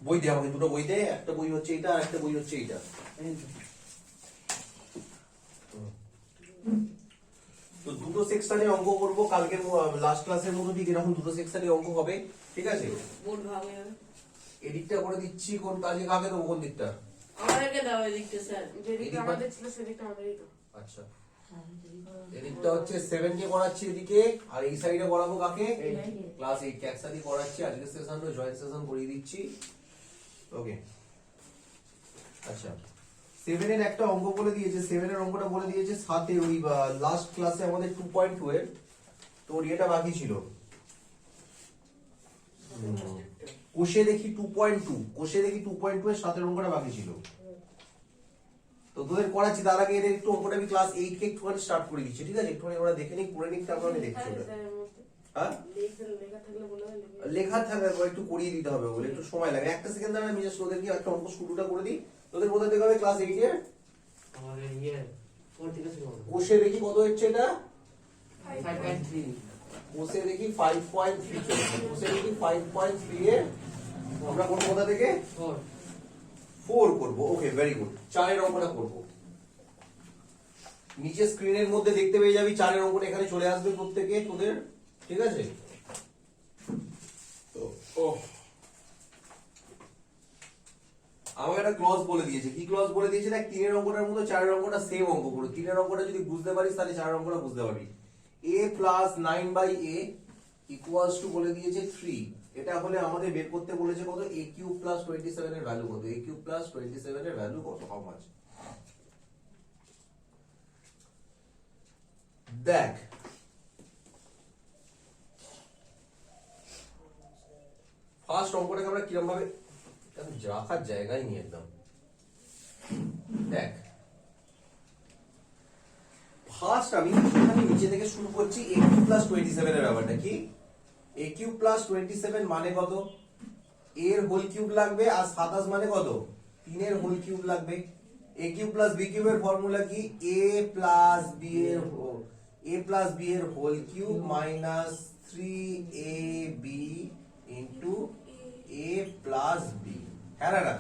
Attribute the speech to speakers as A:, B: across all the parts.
A: বই দে আমাকে, দুটো বই দে, একটা বই হচ্ছে এটা আর একটা বই হচ্ছে এটা। তো দুটো সেকশনে অঙ্ক করবো কালকে, লাস্ট ক্লাসের মতো ঠিক এরকম দুটো সেকশনে অঙ্ক হবে, ঠিক আছে? এদিকটা করে দিচ্ছি, কোন কাজে কাকে দেবো, কোন দিকটা?
B: আমাদেরকে দাও এদিকটা স্যার, যেদিকে আমাদের ছিল সেদিকটা আমাদেরই দাও।
A: আচ্ছা, এদিকটা হচ্ছে 7 কে করাচ্ছি এদিকে, আর এই সাইডে করাবো কাকে? ক্লাস 8 কে একসাথে করাচ্ছি। আজকের সেশনটা জয়েন্ট সেশন করিয়ে দিচ্ছি। ওকে, আচ্ছা 7 এর একটা অঙ্ক বলে দিয়েছে, 7 এর অঙ্কটা বলে দিয়েছে সাথে ওই লাস্ট ক্লাসে আমাদের 2.2 এর তোর এটা বাকি ছিল। কোষে দেখি 2.2, কোষে দেখি 2.2 এর সাথে অঙ্কটা বাকি ছিল। তো তোদের করাচ্ছি, তার আগে এদের একটু অঙ্কটা আমি ক্লাস 8 কে একটুখানি স্টার্ট করে দিচ্ছি, ঠিক আছে? একটুখানি ওরা দেখে নিক, করে নিক, তারপর আমি দেখছি ওটা। হ্যাঁ, লেখা থাকলে একটু করিয়ে দিতে হবে, বলে একটু সময় লাগে। একটা সেকেন্ড দাঁড়া, আমি জাস্ট ওদেরকে একটা অঙ্ক শুরুটা করে দিই। তোদের কোথায় দেখে হবে? ক্লাস 8 এর
C: আমাদের ইয়ে 4 থেকে শুরু হবে।
A: কোষে দেখি কত হচ্ছে এটা?
C: 5.3
A: কোষে দেখি 5.3 চলছে। কোষে দেখি 5.3 এর আমরা কোন কোথা থেকে 4 করব। ওকে, ভেরি গুড। 4 এর অঙ্কটা করব। নিচে স্ক্রিনের মধ্যে দেখতে পেয়ে যাবি 4 এর অঙ্কটা এখানে চলে আসবে প্রত্যেককে তোদের, ঠিক আছে? তো আমাকে একটা ক্লজ বলে দিয়েছে। কি ক্লজ বলে দিয়েছে? দেখ, 3 এর অঙ্কটার মতো 4 এর অঙ্কটা সেম অঙ্ক করো। 3 এর অঙ্কটা যদি বুঝতে পারিস তাহলে 4 এর অঙ্কটা বুঝতে পারবি। a plus 9/a equals to বলে দিয়েছে 3। এটা হলে আমাদের বের করতে বলেছে কত? a কিউব প্লাস 27 এর ভ্যালু কত? a কিউব প্লাস 27 এর ভ্যালু কত? How much? দেখ, ফার্স্ট অঙ্কটাকে আমরা কিরকম ভাবে রাখার জায়গায় নিয়ে একদম দেখ, ফার্স্ট আমি নিচে থেকে শুরু করছি। a কিউব প্লাস 27 এর ব্যাপারটা কি? a কিউব প্লাস 27 মানে কত? a এর হোল কিউব লাগবে, আর 27 মানে কত? 3 এর হোল কিউব লাগবে। a কিউব প্লাস b কিউবের ফর্মুলা কি? a প্লাস b এর whole cube minus 3ab into a plus b। হ্যাঁ না?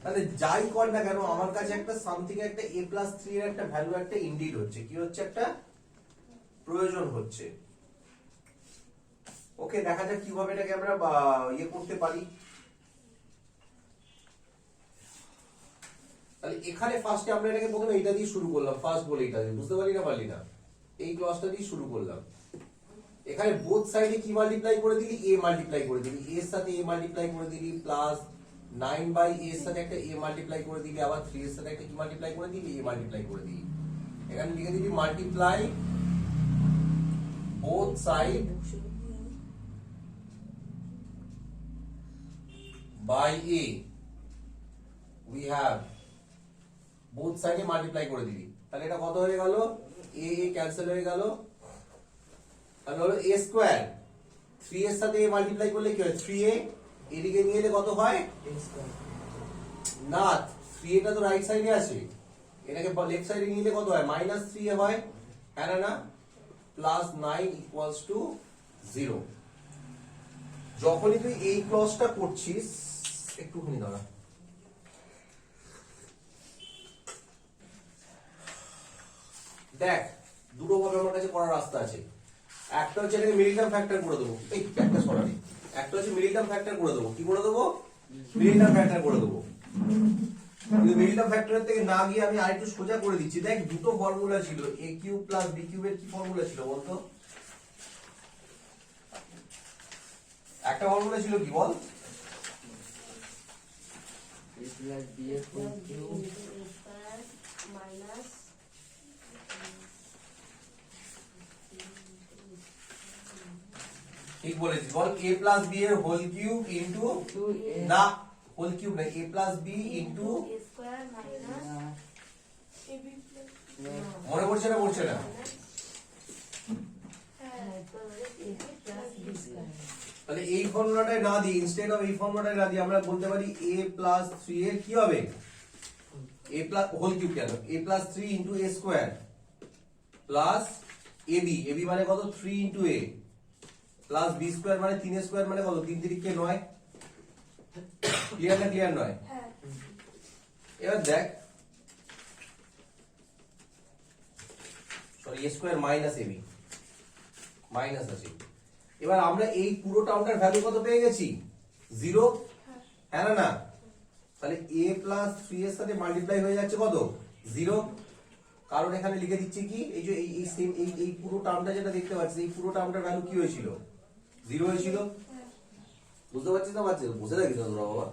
A: তাহলে যাই কর না কেন, আমার কাছে একটা সামথিং একটা a প্লাস 3 এর একটা ভ্যালু একটা ইনডিড হচ্ছে। কি হচ্ছে? একটা প্রয়োজন হচ্ছে। ওকে, দেখা যাক কিভাবে এটাকে আমরা ইয়ে করতে পারি। তাহলে এখানে ফার্স্টে আমরা এটাকে প্রথমে এটা দিয়ে শুরু করলাম, ফার্স্ট বলে এটা দিয়ে, বুঝতে পারলি না? এই ক্লসটা দিয়ে শুরু করলাম। এখানে বোথ সাইডে কি মাল্টিপ্লাই করে দিলি? a মাল্টিপ্লাই করে দিলি, a এর সাথে a মাল্টিপ্লাই করে দিলি, প্লাস 9/a এর সাথে একটা a মাল্টিপ্লাই করে দিলি, আবার 3 এর সাথে একটা কি মাল্টিপ্লাই করে দিলি? a মাল্টিপ্লাই করে দিলি। এখানে লিখে দিবি multiply both side by a, we have both side A multiply করে দিবি। তাহলে এটা কত হয়ে গেল? a ক্যান্সেল হয়ে গেল, তাহলে হলো a স্কয়ার। 3 এর সাথে a মাল্টিপ্লাই করলে কি হয়? 3a এদিকে নিয়ে এলে কত হয়? না, 3a টা তো রাইট সাইডে আছে, এটাকে লেফট সাইডে নিয়ে এলে কত হয়? মাইনাস 3a হয়। হ্যাঁ না? Plus 9 equals to 0। যখনই তুই এই ক্লজটা করছিস, একটুখানি দাঁড়া, দেখ দুটো ভাবে আমার কাছে করার রাস্তা আছে। একটা হচ্ছে এটাকে মিডল টার্ম ফ্যাক্টর করে দেবো, এই একটা সরানি। একটা হচ্ছে মিডল টার্ম ফ্যাক্টর করে দেবো। কি করে দেবো? মিডল টার্ম ফ্যাক্টর করে দেবো। কিন্তু মিডল টার্ম ফ্যাক্টরের থেকে না গিয়ে আমি আরেকটু সোজা করে দিচ্ছি। দেখ, দুটো ফর্মুলা ছিল, a কিউব প্লাস b কিউবের কি ফর্মুলা ছিল বলতো? একটা ফর্মুলা ছিল কি বল?
C: a plus b এর হোল কিউব
B: মাইনাস
A: ঠিক বলেছিস, বল a প্লাস b এর হোল কিউব ইনটু, না হোল কিউব না, a plus b into
B: square minus ab
A: মনে পড়ছে না? পড়ছে না? তাহলে এই ফর্মুলাটাই না দিই, ইনস্টেড অফ এই ফর্মুলাটাই না দিই, আমরা বলতে পারি a প্লাস 3 এর কি হবে? a প্লাস হোল কিউব কেন? a plus 3 into a square plus ab মানে কত? 3 into a plus b square মানে 3 স্কয়ার মানে কত? 3 3 কে 9। ক্লিয়ার না ক্লিয়ার নয়?
D: হ্যাঁ
A: এবার দেখ, sorry, a square minus ab minus আছে। এবার আমরা এই পুরো টার্মটার ভ্যালু কত পেয়ে গেছি? 0। হ্যাঁ না না? তাহলে a প্লাস 3 এর সাথে মাল্টিপ্লাই হয়ে যাচ্ছে কত? 0। কারণ এখানে লিখে দিচ্ছি কি, এই যে এই সেম এই পুরো টার্মটা যেটা দেখতে পাচ্ছিস, এই পুরো টার্মটার ভ্যালু কি হয়েছিল? 0 হয়েছিল। বুঝতে পারছিস না পারছিস? বুঝে রাখিস না তোরা বাবা,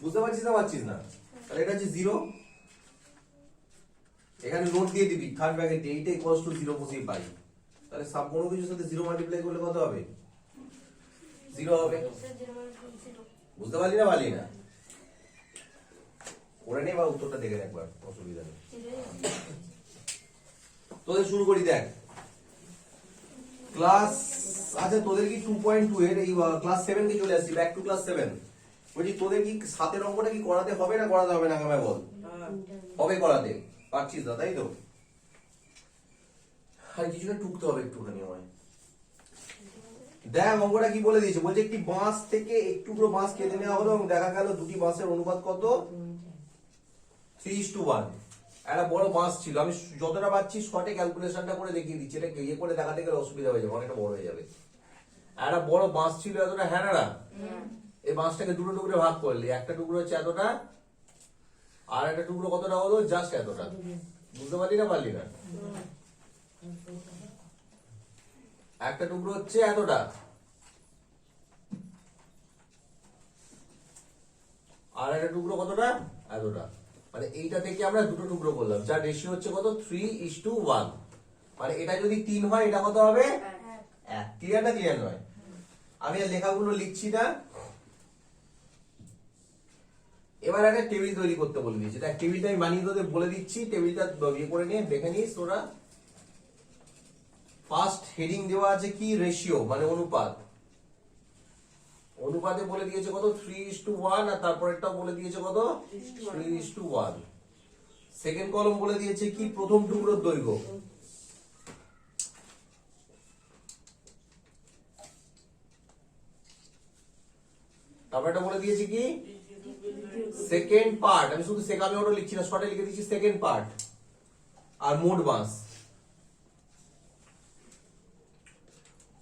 A: বুঝতে পারছিস না পারছিস না? তাহলে এটা হচ্ছে 0। এখানে নোট দিয়ে দিবি থার্ড ব্র্যাকেটে, এইটা ইকুয়ালস টু 0 বসিয়ে পাই। তাহলে সব কোনো কিছুর সাথে 0 মাল্টিপ্লাই করলে কত হবে? 0 হবে।
D: স্যার 0
A: বুঝতে পারলি না পারলি না? করে নে বা উত্তরটা দেখে নে একবার, অসুবিধা নেই। তোদের শুরু করি, দেখ ক্লাস, আচ্ছা তোদের কি 2.2 এর এই ক্লাস 7 কে চলে আসছি, ব্যাক টু ক্লাস 7। বলছি তোদের কি 7 এর অঙ্কটা কি করাতে হবে না করাতে হবে না, আমায় বল। হবে করাতে, পারছিস না তাই তো? আর কিছুটা টুকতে হবে একটুখানি আমায়। দেখ অঙ্কটা কি বলে দিয়েছে, বলছে একটি বাঁশ থেকে একটু টুকরো বাঁশ কেটে নেওয়া হলো এবং দেখা গেল দুটি বাঁশের অনুপাত কত? 3:1। একটা বড় বাঁশ ছিল, আমি যতটা পাচ্ছি শর্টে ক্যালকুলেশনটা করে দেখিয়ে দিচ্ছি, এটা ইয়ে করে দেখাতে গেলে অসুবিধা হয়ে যাবে, অনেকটা বড় হয়ে যাবে। একটা বড় বাঁশ ছিল এতটা, হ্যাঁ না? এই বাঁশটাকে দুটো টুকরো ভাগ করলে একটা টুকরো হচ্ছে এতটা, আর একটা টুকরো কতটা হলো? জাস্ট এতটা। বুঝতে পারলি না পারলি না? একটা টুকরো হচ্ছে এতটা, আর একটা টুকরো কতটা? এতটা। মানে এইটা থেকে আমরা দুটো টুকরো করলাম, যার রেশিও হচ্ছে কত? 3:1। মানে এটা যদি 3 হয় এটা কত হবে? 1। ক্লিয়ার না ক্লিয়ার নয়? আমি আর লেখাগুলো লিখছি না। এবার একটা টেবিল তৈরি করতে বলে দিয়েছি, দেখ টেবিলটা আমি বানিয়ে তোদের বলে দিচ্ছি, টেবিলটা ইয়ে করে নিয়ে দেখে নিস তোরা। ফার্স্ট হেডিং দেওয়া আছে কি? রেশিও, মানে অনুপাত। অনুপাতে বলে দিয়েছে কত? 3:1, আর তারপরেরটাও বলে দিয়েছে কত? 3:1। সেকেন্ড কলম বলে দিয়েছে কি? প্রথম টুকরোর দৈর্ঘ্য। তারপরটা বলে দিয়েছে কি? Second part. আমি শুধু সেকামে ওটা লিখছি না, শর্টে লিখে দিচ্ছি সেকেন্ড পার্ট। আর মোট বাঁশ।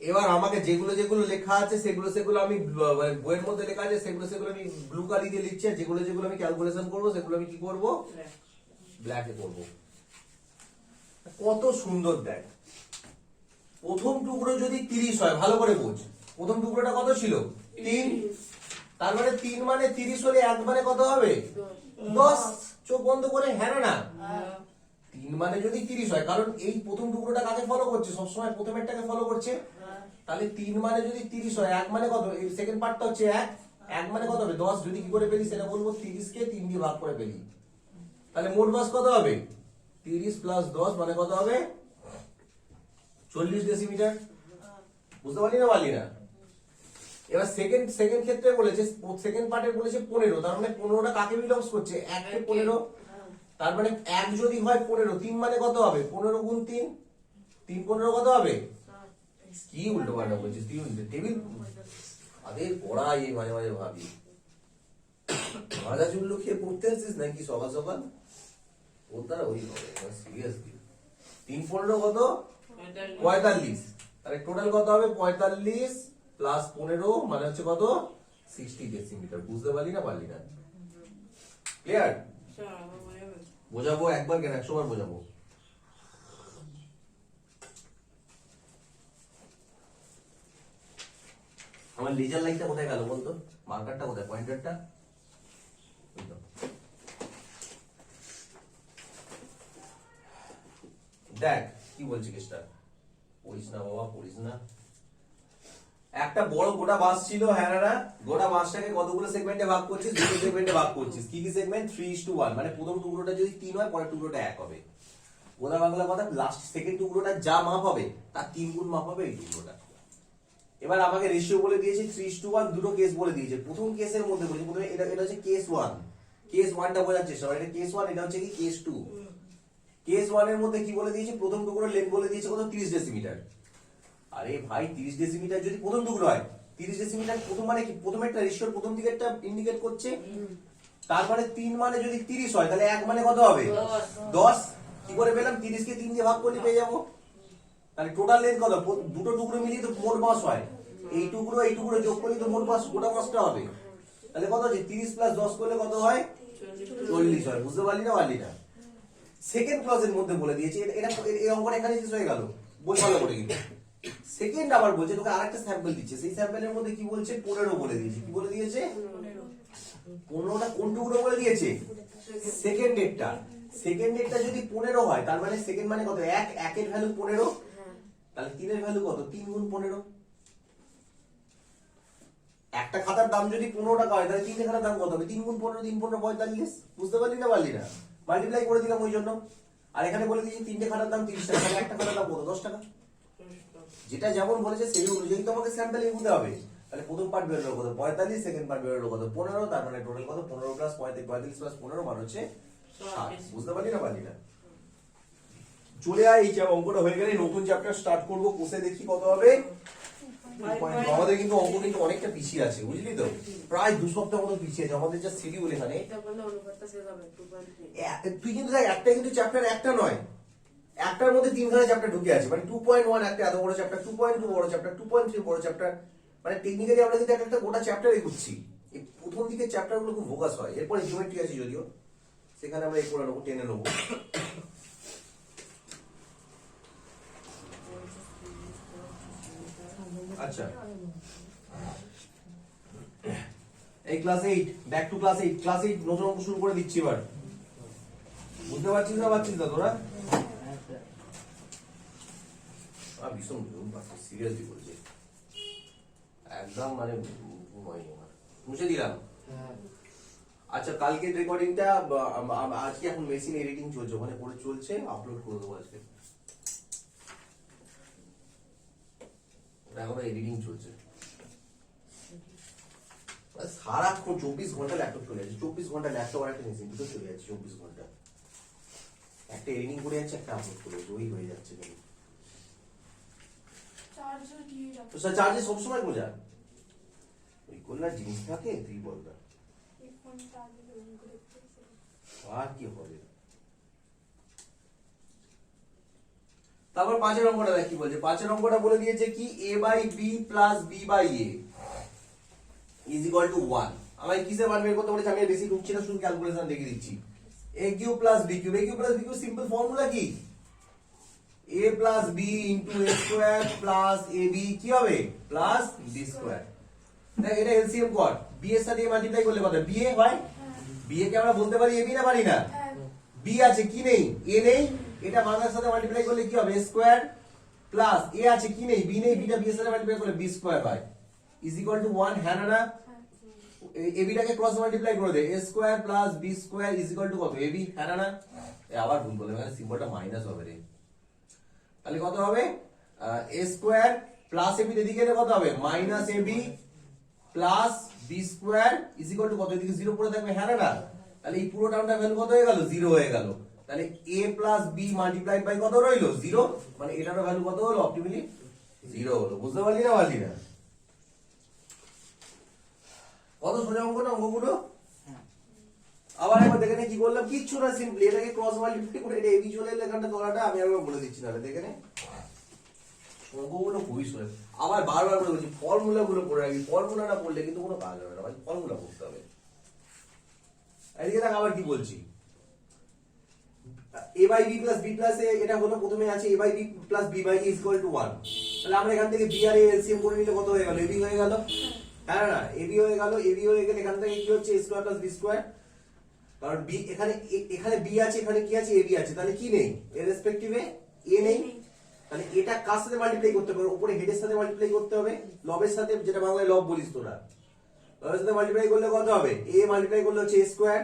A: এবার আমাকে যেগুলো যেগুলো লেখা আছে সেগুলো আমি বইয়ের মধ্যে লেখা আছে সেগুলো আমি ব্লু কালি দিয়ে লিখছি, আর যেগুলো আমি ক্যালকুলেশন করবো সেগুলো আমি কি করব? ব্ল্যাকে করব। কত সুন্দর দেখ, প্রথম টুকরো যদি 30 হয়, ভালো করে বোঝ, প্রথম টুকরোটা কত ছিল? 3। তার মানে 3 মানে 30 হলে 1 মানে কত হবে? 10। চোখ বন্ধ করে, হ্যাঁ না? 3 মানে যদি 30 হয়, কারণ এই প্রথম টুকরোটা কাকে ফলো করছে? সবসময় প্রথমেরটাকে ফলো করছে। তাহলে 3 মানে যদি 30 হয়, 1 মানে কত? এই সেকেন্ড পার্টটা হচ্ছে 1 মানে কত হবে? 10। যদি কি করে পেলি সেটা বলবো, 30 কে 3 দিয়ে ভাগ করে পেলি। তাহলে মোট বাস কত হবে? 30 প্লাস 10 মানে কত হবে? 40 ডেসিমিটার। বুঝতে পারলি না পারলি না? এবার সেকেন্ড ক্ষেত্রে বলেছে, সেকেন্ড পার্টে বলেছে 15, তার মানে 15টা কাকে বিলংস করছে? 1 কে 15। তার মানে 1 যদি হয় 15, 3 মানে কত হবে? 15 গুণ 3, 3 15 কত হবে? কি উল্টো পাল্টা বলছিস তুই? টেবিল আরে পড়া, এই মাঝে মাঝে ভাবি ভাজা চুল্লু খেয়ে পড়তে আসছিস নাকি সকাল সকাল? ওর দ্বারা ওই হবে সিরিয়াসলি। 3 15 কত? 45। তাহলে টোটাল কত হবে? 45 প্লাস 15 মানে হচ্ছে কত? 60 ডেসিমিটার। বুঝতে পারলি না পারলি না? ক্লিয়ার? বোঝাবো একবার কেন, 100 বার বোঝাবো। আমার লেজার লাইটটা কোথায় গেল বলতো? মার্কারটা কোথায়? পয়েন্টারটা? দেখ কি বলছি কেসটা, পড়িস না বাবা, পড়িস না। একটা বড় গোটা বাস ছিল, হ্যাঁ না? গোটা বাসটাকে কতগুলো সেগমেন্টে ভাগ করছিস? দুটো সেগমেন্টে ভাগ করছিস। কি কি সেগমেন্ট? 3:1। মানে প্রথম টুকরোটা যদি 3 হয়, পরের টুকরোটা 1 হবে। গোটা বাংলা কথা, লাস্ট সেকেন্ড টুকরোটা যা মাপ হবে তার 3 গুণ মাপ হবে এই টুকরোটা। এবার আমাকে রেশিও বলে দিয়েছে 3:1, দুটো কেস বলে দিয়েছে। প্রথম কেসের মধ্যে বলেছে, প্রথমে এটা হচ্ছে কেস 1। কেস 1টা বোঝার চেষ্টা করো, এটা কেস 1, এটা হচ্ছে কি কেস 2। কেস 1 এর মধ্যে কি বলে দিয়েছে? প্রথম টুকরোর লেন্থ বলে দিয়েছে কত? 30 ডেসিমিটার। আরে ভাই 30 ডেসিমিটার যদি প্রথম টুকরো হয়, 30 ডেসিমিটার প্রথম মানে কি, প্রথমে একটা রেশিওর প্রথম দিকেরটা ইন্ডিকেট করছে, তারপরে 3 মানে যদি 30 হয় তাহলে 1 মানে কত হবে 10। কি করে পেলাম? 30 কে 3 দিয়ে ভাগ করলে পেয়ে যাবো। তাহলে টোটাল লেন্থ কত? দুটো টুকরো মিলিয়ে তো মোট মাস হয়, এই টুকরো যোগ করলে তো মোট মাস, গোটা মাসটা হবে। তাহলে কত হচ্ছে? 30 প্লাস 10 করলে কত হয়? 40 হয়। বুঝতে পারলি না? সেকেন্ড ক্লজের মধ্যে বলে দিয়েছে, এটা এই অঙ্কটা এখানে শেষ হয়ে গেল, বই ভালো করে কিন্তু। সেকেন্ড আবার বলছে তোকে আরেকটা স্যাম্পল দিচ্ছে, সেই স্যাম্পলের মধ্যে কি বলছে? 15 বলে দিয়েছে। কি বলে দিয়েছে? 15টা কোন টুকরো বলে দিয়েছে? সেকেন্ড ডেটটা। সেকেন্ড ডেটটা যদি 15 হয় তার মানে সেকেন্ড মানে কত? 1, 1 এর ভ্যালু 15, তাহলে 3 এর ভ্যালু কত? 3 গুণ 15। একটা খাতার দাম যদি 15 টাকা হয় তাহলে 3 খাতার দাম কত হবে? 3 গুণ 15, 3 15 45। বুঝতে পারলি না? মাল্টিপ্লাই করে দিলাম ওই জন্য। আর এখানে বলে দিয়েছি 3টে খাতার দাম 30 টাকা, তাহলে একটা খাতার দাম কত? 10 টাকা। যেটা যেমন বলেছে সেই অনুযায়ী তোমাকে স্যাম্পল এগুতে হবে। তাহলে প্রথম পার্ট বেরোলো কত? 45, সেকেন্ড পার্ট বেরোলো কত? 15, তার মানে টোটাল কত? 15 প্লাস 45 প্লাস 15 মান হচ্ছে 60। বুঝতে পারলি না? চলে আয়, এই অঙ্কটা হয়ে গেলে নতুন চ্যাপ্টার স্টার্ট করব, কোষে দেখি কত হবে। আমাদের কিন্তু অঙ্ক কিন্তু অনেকটা পিছিয়ে আছে, বুঝলি তো, প্রায় 2 সপ্তাহ মতো পিছিয়ে আছে আমাদের যা শিডিউল এখানে।
B: এটা বললে অনুপাতটা শেষ হবে 2.3
A: তুই কিন্তু দেখ, একটা কিন্তু চ্যাপ্টার একটা নয়, একটার মধ্যে 3খানা চ্যাপ্টার ঢুকে আছে, মানে 2.1 একটা এত বড় চ্যাপ্টার, 2.2 বড় চ্যাপ্টার, 2.3 বড় চ্যাপ্টার, মানে টেকনিক্যালি আমরা কিন্তু একটা গোটা চ্যাপ্টার এগোচ্ছি। এই প্রথম দিকের চ্যাপ্টার গুলো খুব ফোকাস হয়, এরপরে জিওমেট্রি আছে যদিও, সেখানে আমরা করে নেবো, টেনে নেবো। আচ্ছা, এই class 8, back to class 8, class 8 নতুন অঙ্ক শুরু করে দিচ্ছি এবার। বুঝতে পারছিস না তোরা? ভীষণ সিরিয়াসলি বলছে একদম, মানে মুছে দিলাম। আচ্ছা, কালকের রেকর্ডিংটা আজকে এখন মেশিন এডিটিং চলছে, ওখানে করে চলছে, আপলোড করে দেবো আজকে। এখন এডিটিং চলছে, সারাক্ষণ 24 ঘন্টা ল্যাপটপ চলে যাচ্ছে, 24 ঘন্টা ল্যাপটপ আর একটা মেশিন দুটো চলে যাচ্ছে, 24 ঘন্টা একটা এডিটিং করে যাচ্ছে, একটা আপলোড করে যাচ্ছে, ওই হয়ে যাচ্ছে। তো স্যার চার্জে সবসময় বোঝা ওই কল্যাণ জিনিস থাকে, তুই বল না আর কি হবে। তারপর 5 অঙ্কটা দেখ কি বলছে। 5 অঙ্কটা বলে দিয়েছে কি, a by B plus B by A is equal to 1। আমার কিসের মান বের করতে বলেছে, আমি বেশি ঢুকছি না, শুধু ক্যালকুলেশন দেখিয়ে দিচ্ছি। a cube plus B cube, a cube plus B cube simple formula কি, a plus B into a square plus A B কি হবে? Plus B square. দেখ এটা এলসিএম কর, বি এর সাথে মাল্টিপ্লাই করলে কত? বি এ হয়, বি এ কে আমরা বলতে পারি এ বি না পারি না? বি আছে কি নেই? এ নেই, এটা মানের সাথে মাল্টিপ্লাই করলে কি হবে? স্কোয়ার প্লাস এ আছে কি নেই? বি নেই, বিটা বি এর সাথে মাল্টিপ্লাই করলে বি স্কোয়ার হয়, ইজ ইকুয়াল টু 1। হ্যাঁ না? এ বিটাকে ক্রস মাল্টিপ্লাই করে দে, A square plus B square is equal to কত? A B. হ্যাঁ না? আবার ভুল বলে, মানে সিম্বলটা মাইনাস হবে রে, তাহলে কত হবে? A square plus A B, এদিকে কত হবে? Minus A B plus B square is equal to কত? এদিকে 0 পড়ে থাকবে। হ্যাঁ না? তাহলে এই পুরো টার্মটা ভ্যালু কত হয়ে গেল? 0 হয়ে গেল। তাহলে a plus B multiplied by কত রইলো? 0, মানে এটারও ভ্যালু কত হলো? অপটিমালি 0 হলো। বুঝতে পারলি না? কত সোজা অঙ্ক না অঙ্কগুলো? আবার একবার দেখে নে কি করলাম, কিচ্ছু না, সিম্পলি এটাকে ক্রস মাল্টিপ্লাই করে এটা এবি চলে এলো, এখানটা তোলাটা আমি একবার বলে দিচ্ছি, তাহলে দেখে নে অঙ্কগুলো খুবই সোজা। আবার বারবার করে বলছি ফর্মুলা গুলো পড়ে রাখবি, ফর্মুলা না পড়লে কিন্তু কোনো কাজ হবে না ভাই, ফর্মুলা পড়তে হবে। এদিকে দেখ আবার কি বলছি, a by b plus b plus a, এটা হলো প্রথমে আছে a by b plus b by a is equal to 1। তাহলে আমরা এখান থেকে b আর a এলসিএম করে নিলে কত হয়ে গেল? ab হয়ে গেল। হ্যাঁ না? ab হয়ে গেল, ab হয়ে গেলে এখান থেকে কি হচ্ছে? a square plus b square, কারণ b এখানে b আছে, এখানে কি আছে? ab আছে, তাহলে কি নেই? এর রেসপেক্টিভে a নেই, তাহলে এটা কার সাথে মাল্টিপ্লাই করতে হবে? উপরে হেডের সাথে মাল্টিপ্লাই করতে হবে, লবের সাথে, যেটা বাংলায় লব বলিস তোরা, লবের সাথে মাল্টিপ্লাই করলে কত হবে? a মাল্টিপ্লাই করলে হচ্ছে a স্কয়ার,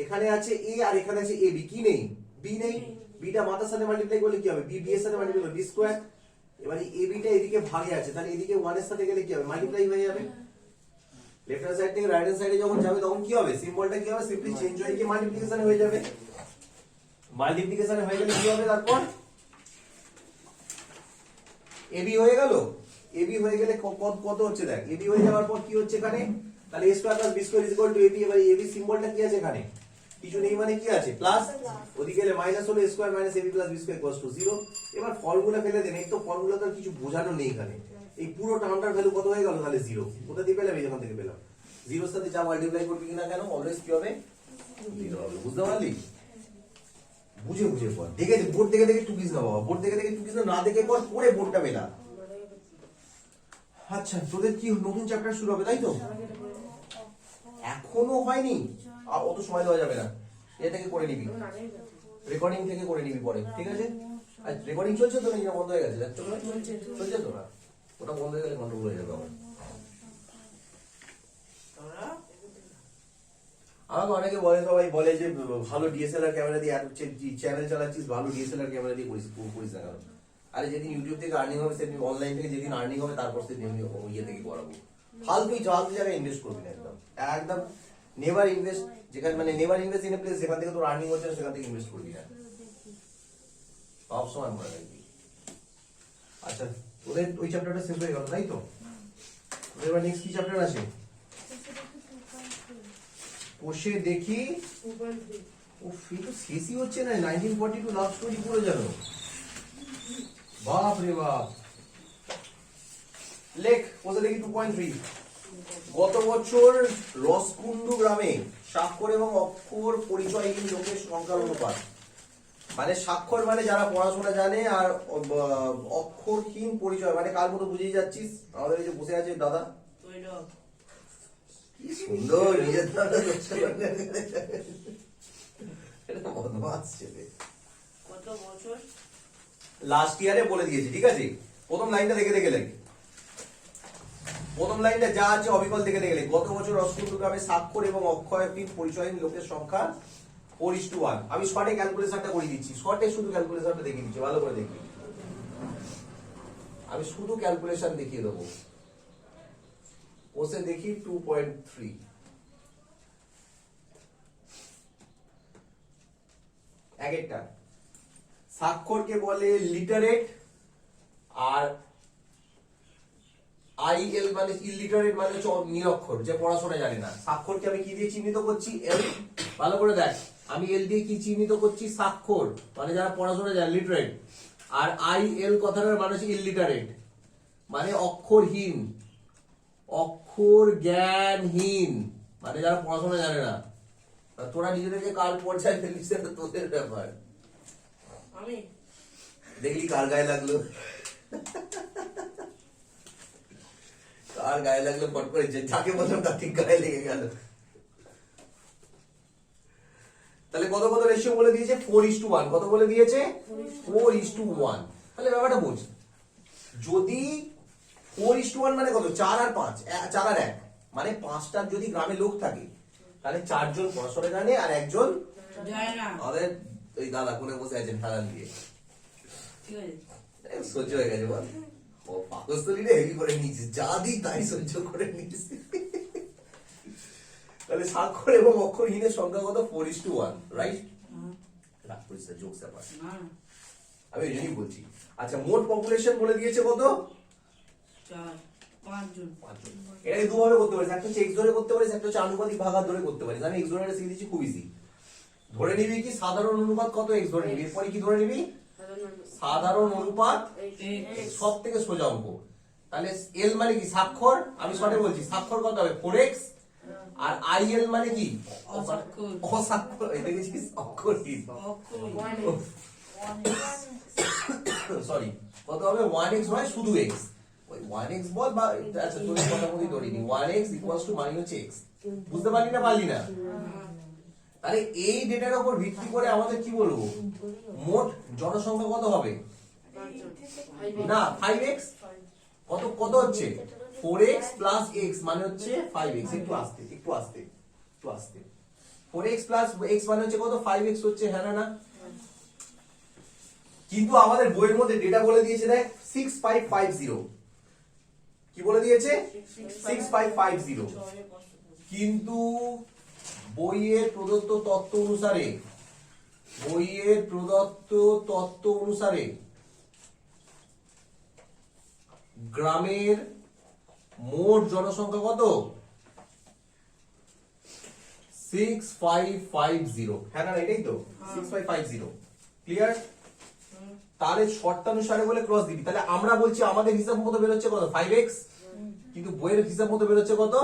A: এখানে আছে a আর এখানে আছে ab, কি নেই? b নেই, বিটা মাথার সাথে মাল্টিপ্লাই করলে কি হবে? b এর সাথে মাল্টিপ্লাই করলে b স্কয়ার। এবারে ab টা এদিকে ভাগে আছে, তাহলে এদিকে 1 এর সাথে গেলে কি হবে? মাল্টিপ্লাই হয়ে যাবে। লেফট হ্যান্ড সাইড থেকে রাইট হ্যান্ড সাইডে যখন যাবে তখন কি হবে? সিম্বলটা কি হবে? সিম্পলি চেঞ্জ হয়ে গিয়ে মাল্টিপ্লিকেশন হয়ে যাবে। মাল্টিপ্লিকেশন হয়ে গেলে কি হবে? তারপর ab হয়ে গেল, এবি হয়ে গেলে কত হচ্ছে দেখ, এবি হয়ে যাওয়ার পর কি হচ্ছে এখানে, তাহলে a square plus b square is equal two ab। এবার এবি সিম্বলটা কি আছে এখানে, কিছু নেই মানে কি আছে প্লাস, ওদিকে গেলে মাইনাস হলো a square minus ab plus b square equals to 0। এবার ফর্মুলা ফেলে দেন, এই তো ফর্মুলা তো আর কিছু বোঝানো নেই এখানে, এই পুরো টার্মটার ভ্যালু কত হয়ে গেল তাহলে 0। কোথা থেকে পেলাম, এই যখন থেকে পেলাম, 0 এর সাথে যা মাল্টিপ্লাই করবি কিনা কেন অলওয়েজ কি হবে 0 হবে। বুঝতে পারলি, বুঝে বুঝে পড়, দেখে বোর্ড দেখে দেখে টুকিস না বাবা, বোর্ড দেখে দেখে টুকিস না দেখে পড়, পড়ে বোর্ডটা মেলা। আচ্ছা তোদের কি নতুন চ্যাপ্টার শুরু হবে তাই তো, এখনো হয়নি, আর অত সময় দেওয়া যাবে না, এ থেকে করে নিবি, রেকর্ডিং থেকে করে নিবি পরে, ঠিক আছে? আর রেকর্ডিং চলছে তো নাকি বন্ধ হয়ে গেছে? চলছে তো না, ওটা বন্ধ হয়ে গেলে কন্ট্রোল হয়ে যাবে আমার। আমাকে অনেকে বলে, সবাই বলে যে ভালো ডিএসএলআর ক্যামেরা দিয়ে চ্যানেল চালাচ্ছিস, ভালো ডিএসএলআর ক্যামেরা দিয়ে করিস না কেন? আরে যেদিন ইউটিউব থেকে আর্নিং হবে সেদিন, অনলাইন থেকে যেদিন আর্নিং হবে তারপর সেদিন আমি ইয়ে থেকে করাবো। ফালতু জায়গায় ইনভেস্ট করবি না, একদম একদম নেভার ইনভেস্ট, যেখানে মানে never invest in a place যেখান থেকে তোর আর্নিং হচ্ছে না সেখান থেকে ইনভেস্ট করবি না, সব সময় মনে রাখবি। আচ্ছা তোদের ওই চ্যাপ্টারটা শেষ হয়ে গেল তাই তো, তোদের এবার নেক্সট কি চ্যাপ্টার আছে? বসে দেখি, উফ এই তো শেষই হচ্ছে না, 1942 লাভ স্টোরি পড়ে গেল, বাপ রে বাপ। লেখ বসে দেখি 2.3। গত বছর রসকুন্ডু গ্রামে স্বাক্ষর এবং অক্ষর পরিচয়হীন লোকের সংখ্যার অনুপাত, মানে স্বাক্ষর মানে যারা পড়াশোনা জানে, আর অক্ষরহীন পরিচয় মানে কার মতো বুঝিয়ে যাচ্ছিস, আমাদের এই যে বসে আছে দাদা, কি সুন্দর নিজের দাদা, বদমাস ছেলে।
B: কত বছর
A: লাস্ট ইয়ারে বলে দিয়েছি, ঠিক আছে? প্রথম লাইনটা দেখে দেখে লেখ, প্রথম লাইনটা যা আছে অবিকল দেখে দেখে লেখ। গত বছর রসকুন্ডু গ্রামে স্বাক্ষর এবং অক্ষরহীন পরিচয়হীন লোকের সংখ্যা 4:1। আমি শর্টে ক্যালকুলেশনটা করে দিচ্ছি, শর্টে শুধু ক্যালকুলেশনটা দেখিয়ে দিচ্ছি, ভালো করে দেখবি, আমি শুধু ক্যালকুলেশন দেখিয়ে দেবো। বসে দেখি 2.3। এক একটা স্বাক্ষরকে বলে লিটারেট, আর আইএল মানে ইলিটারেট মানে হচ্ছে নিরক্ষর, যে পড়াশোনা জানে না। স্বাক্ষরকে আমি কি দিয়ে চিহ্নিত করছি, এল। ভালো করে দেখ, আমি এল দিয়ে কি চিহ্নিত করছি, স্বাক্ষর মানে যারা পড়াশোনা জানে, লিটারেট। আর আইএল কথাটার মানে হচ্ছে ইলিটারেট, মানে অক্ষরহীন, অক্ষর জ্ঞানহীন, মানে যারা পড়াশোনা জানে না। তোরা নিজেদেরকে কার পর্যায়ে ফেলিস সেটা তোদের ব্যাপার।
B: আমি
A: দেখলি কার গায়ে লাগলো, কার গায়ে লাগলো পট করে, যাকে বললাম তার ঠিক গায়ে লেগে গেল। তাহলে কত কত রেশিও বলে দিয়েছে, 4:1। কত বলে দিয়েছে, 4:1। তাহলে ব্যাপারটা বোঝ, যদি 4:1 মানে কত, 4 আর 5, 4 আর 1 মানে 5টার যদি গ্রামে লোক থাকে, তাহলে 4 জন পড়াশোনা জানে আর 1 জন
B: যায় না,
A: আমাদের ওই দাদা কোনে বসে আছেন ঠাড়ান দিয়ে,
B: ঠিক আছে?
A: সহ্য হয়ে গেছে বল, ও পাকস্থলী রে হেভি করে নিয়েছিস, যা দিই তাই সহ্য করে নিয়েছিস। তাহলে স্বাক্ষর এবং অক্ষরহীনের সংখ্যা কত, 4:1, রাইট? রাগ করিস না, জোকস ব্যাপার,
B: না
A: আমি এই জন্যই বলছি। আচ্ছা মোট পপুলেশন বলে দিয়েছে কত,
B: 4 5 জন।
A: এটাকে দুভাবে করতে পারিস, একটা হচ্ছে এক্স ধরে করতে পারিস, একটা হচ্ছে আনুপাতিক ভাগার ধরে করতে পারিস। আমি এক্স ধরে শিখে দিচ্ছি, খুব ইজি। ধরে নিবি কি সাধারণ অনুপাত কত, এক্স ধরে নিবি, এরপরে কি ধরে নিবি, সাধারণ অনুপাত, সব থেকে সোজা অঙ্ক। তাহলে এল মানে কি, স্বাক্ষর, আমি শর্টে বলছি, স্বাক্ষর কত হবে 4x, আর আইএল মানে কি,
B: অস্বাক্ষর।
A: অস্বাক্ষর, এটা দেখেছিস, অক্ষরহীন, সরি, কত হবে 1x হয় শুধু x, ওই 1x বল বা আচ্ছা তোর কথা মতই ধরে নি, 1x ইকুয়ালস টু মানে হচ্ছে x। বুঝতে পারলি না পারলি না? তাহলে এই ডেটার উপর ভিত্তি করে আমাদের কি বলবো, মোট জনসংখ্যা কত হবে, না 5x, কত কত হচ্ছে 4x প্লাস x মানে হচ্ছে 5x। একটু আস্তে একটু আস্তে একটু আস্তে, 4x প্লাস x মানে হচ্ছে কত, 5x হচ্ছে, হ্যাঁ না না? কিন্তু আমাদের বইয়ের মধ্যে ডেটা বলে দিয়েছে দেখ 6550, কি বলে দিয়েছে 6550, কিন্তু বইয়ের প্রদত্ত তত্ত্ব অনুসারে, বইয়ের প্রদত্ত তত্ত্ব অনুসারে গ্রামের মোট জনসংখ্যা কত? 6550। হ্যাঁ না এটাই তো 6550। ক্লিয়ার? তাহলে শর্তানুসারে বলে ক্রস দিবি। তাহলে আমরা বলছি আমাদের হিসাব মতো বের হচ্ছে কত 5x, কিন্তু বইয়ের হিসাব মতো বের হচ্ছে কত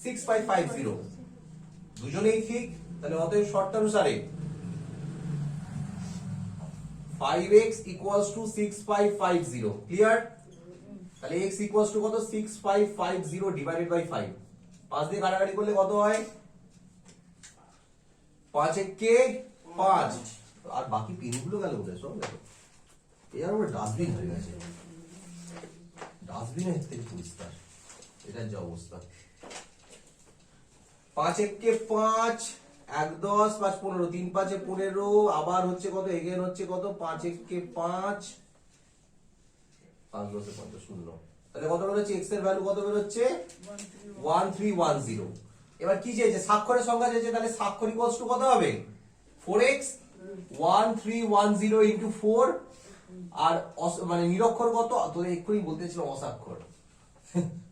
A: 6550। দুজনেই ঠিক। তাহলে অতএব শর্তানুসারে 5x equals to 6550। ক্লিয়ার? তাহলে x equals to কত 6550 ডিভাইডেড বাই 5। 5 দিয়ে কাটাকাটি করলে কত হয়? 5 কে 5। আর বাকি পিনগুলো গেল কোথায়? সব গেল। এর উপরে ডাস্টবিন হয়ে গেছে। ডাস্টবিনের থেকে পরিষ্কার। এটার যা অবস্থা। 5 কে 5, 1 10 5 15, 3 5 15, আবার হচ্ছে কত এগেন হচ্ছে কত 5 কে 5, 5 10 কত 0। তাহলে কত বের হচ্ছে? x এর ভ্যালু কত বের হচ্ছে? 1310। এবার কি চেয়েছে? স্বাক্ষরের সংখ্যা চেয়েছে। তাহলে স্বাক্ষর ইকুয়ালস টু কত হবে? 4x 1310 into 4। আর মানে নিরক্ষর কত? তোদের এক্ষুনি বলতেছিলাম অস্বাক্ষর।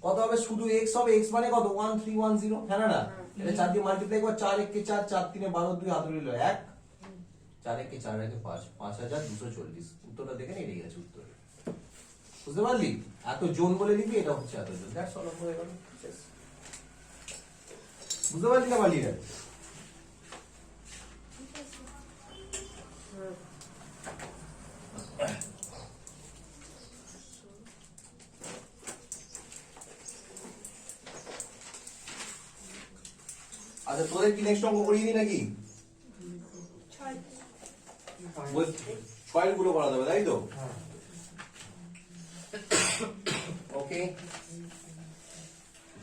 A: কত হবে? শুধু x হবে। x মানে কত 1310। হ্যাঁ না? এটা 4 দিয়ে মাল্টিপ্লাই কর। 4 1 কে 4, 4 3 12, 2 হাতে রইল 1, 4 1 কে 4 1 5, 5240। উত্তরটা দেখে নিয়ে গেছে উত্তর। বুঝতে পারলি? এত জন বলে লিখবি, এটা হচ্ছে এত জন। দ্যাটস অল হয়ে গেল। বুঝতে পারলি না পারলি না? আচ্ছা তোদের কি নেক্সট অঙ্ক করিয়ে নি নাকি? 6 গুলো করা যাবে তাই তো? Okay,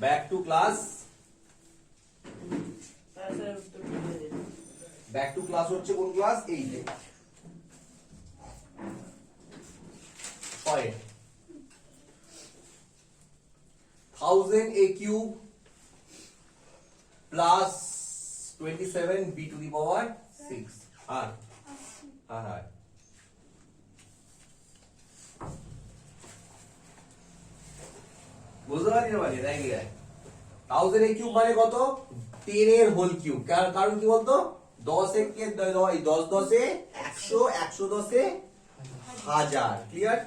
A: back to class. Back to class হচ্ছে কোন ক্লাস? 8 এ। পরে 1000 a cube plus 27 b to the power 6। হ্যাঁ হ্যাঁ হ্যাঁ বুঝতে পারি না মানে দেখি 1000 a cube মানে কত? 10 এর হোল কিউব। কারণ কি বলতো 10 কে 10 10 এ 100, 110 এ 1000। ক্লিয়ার?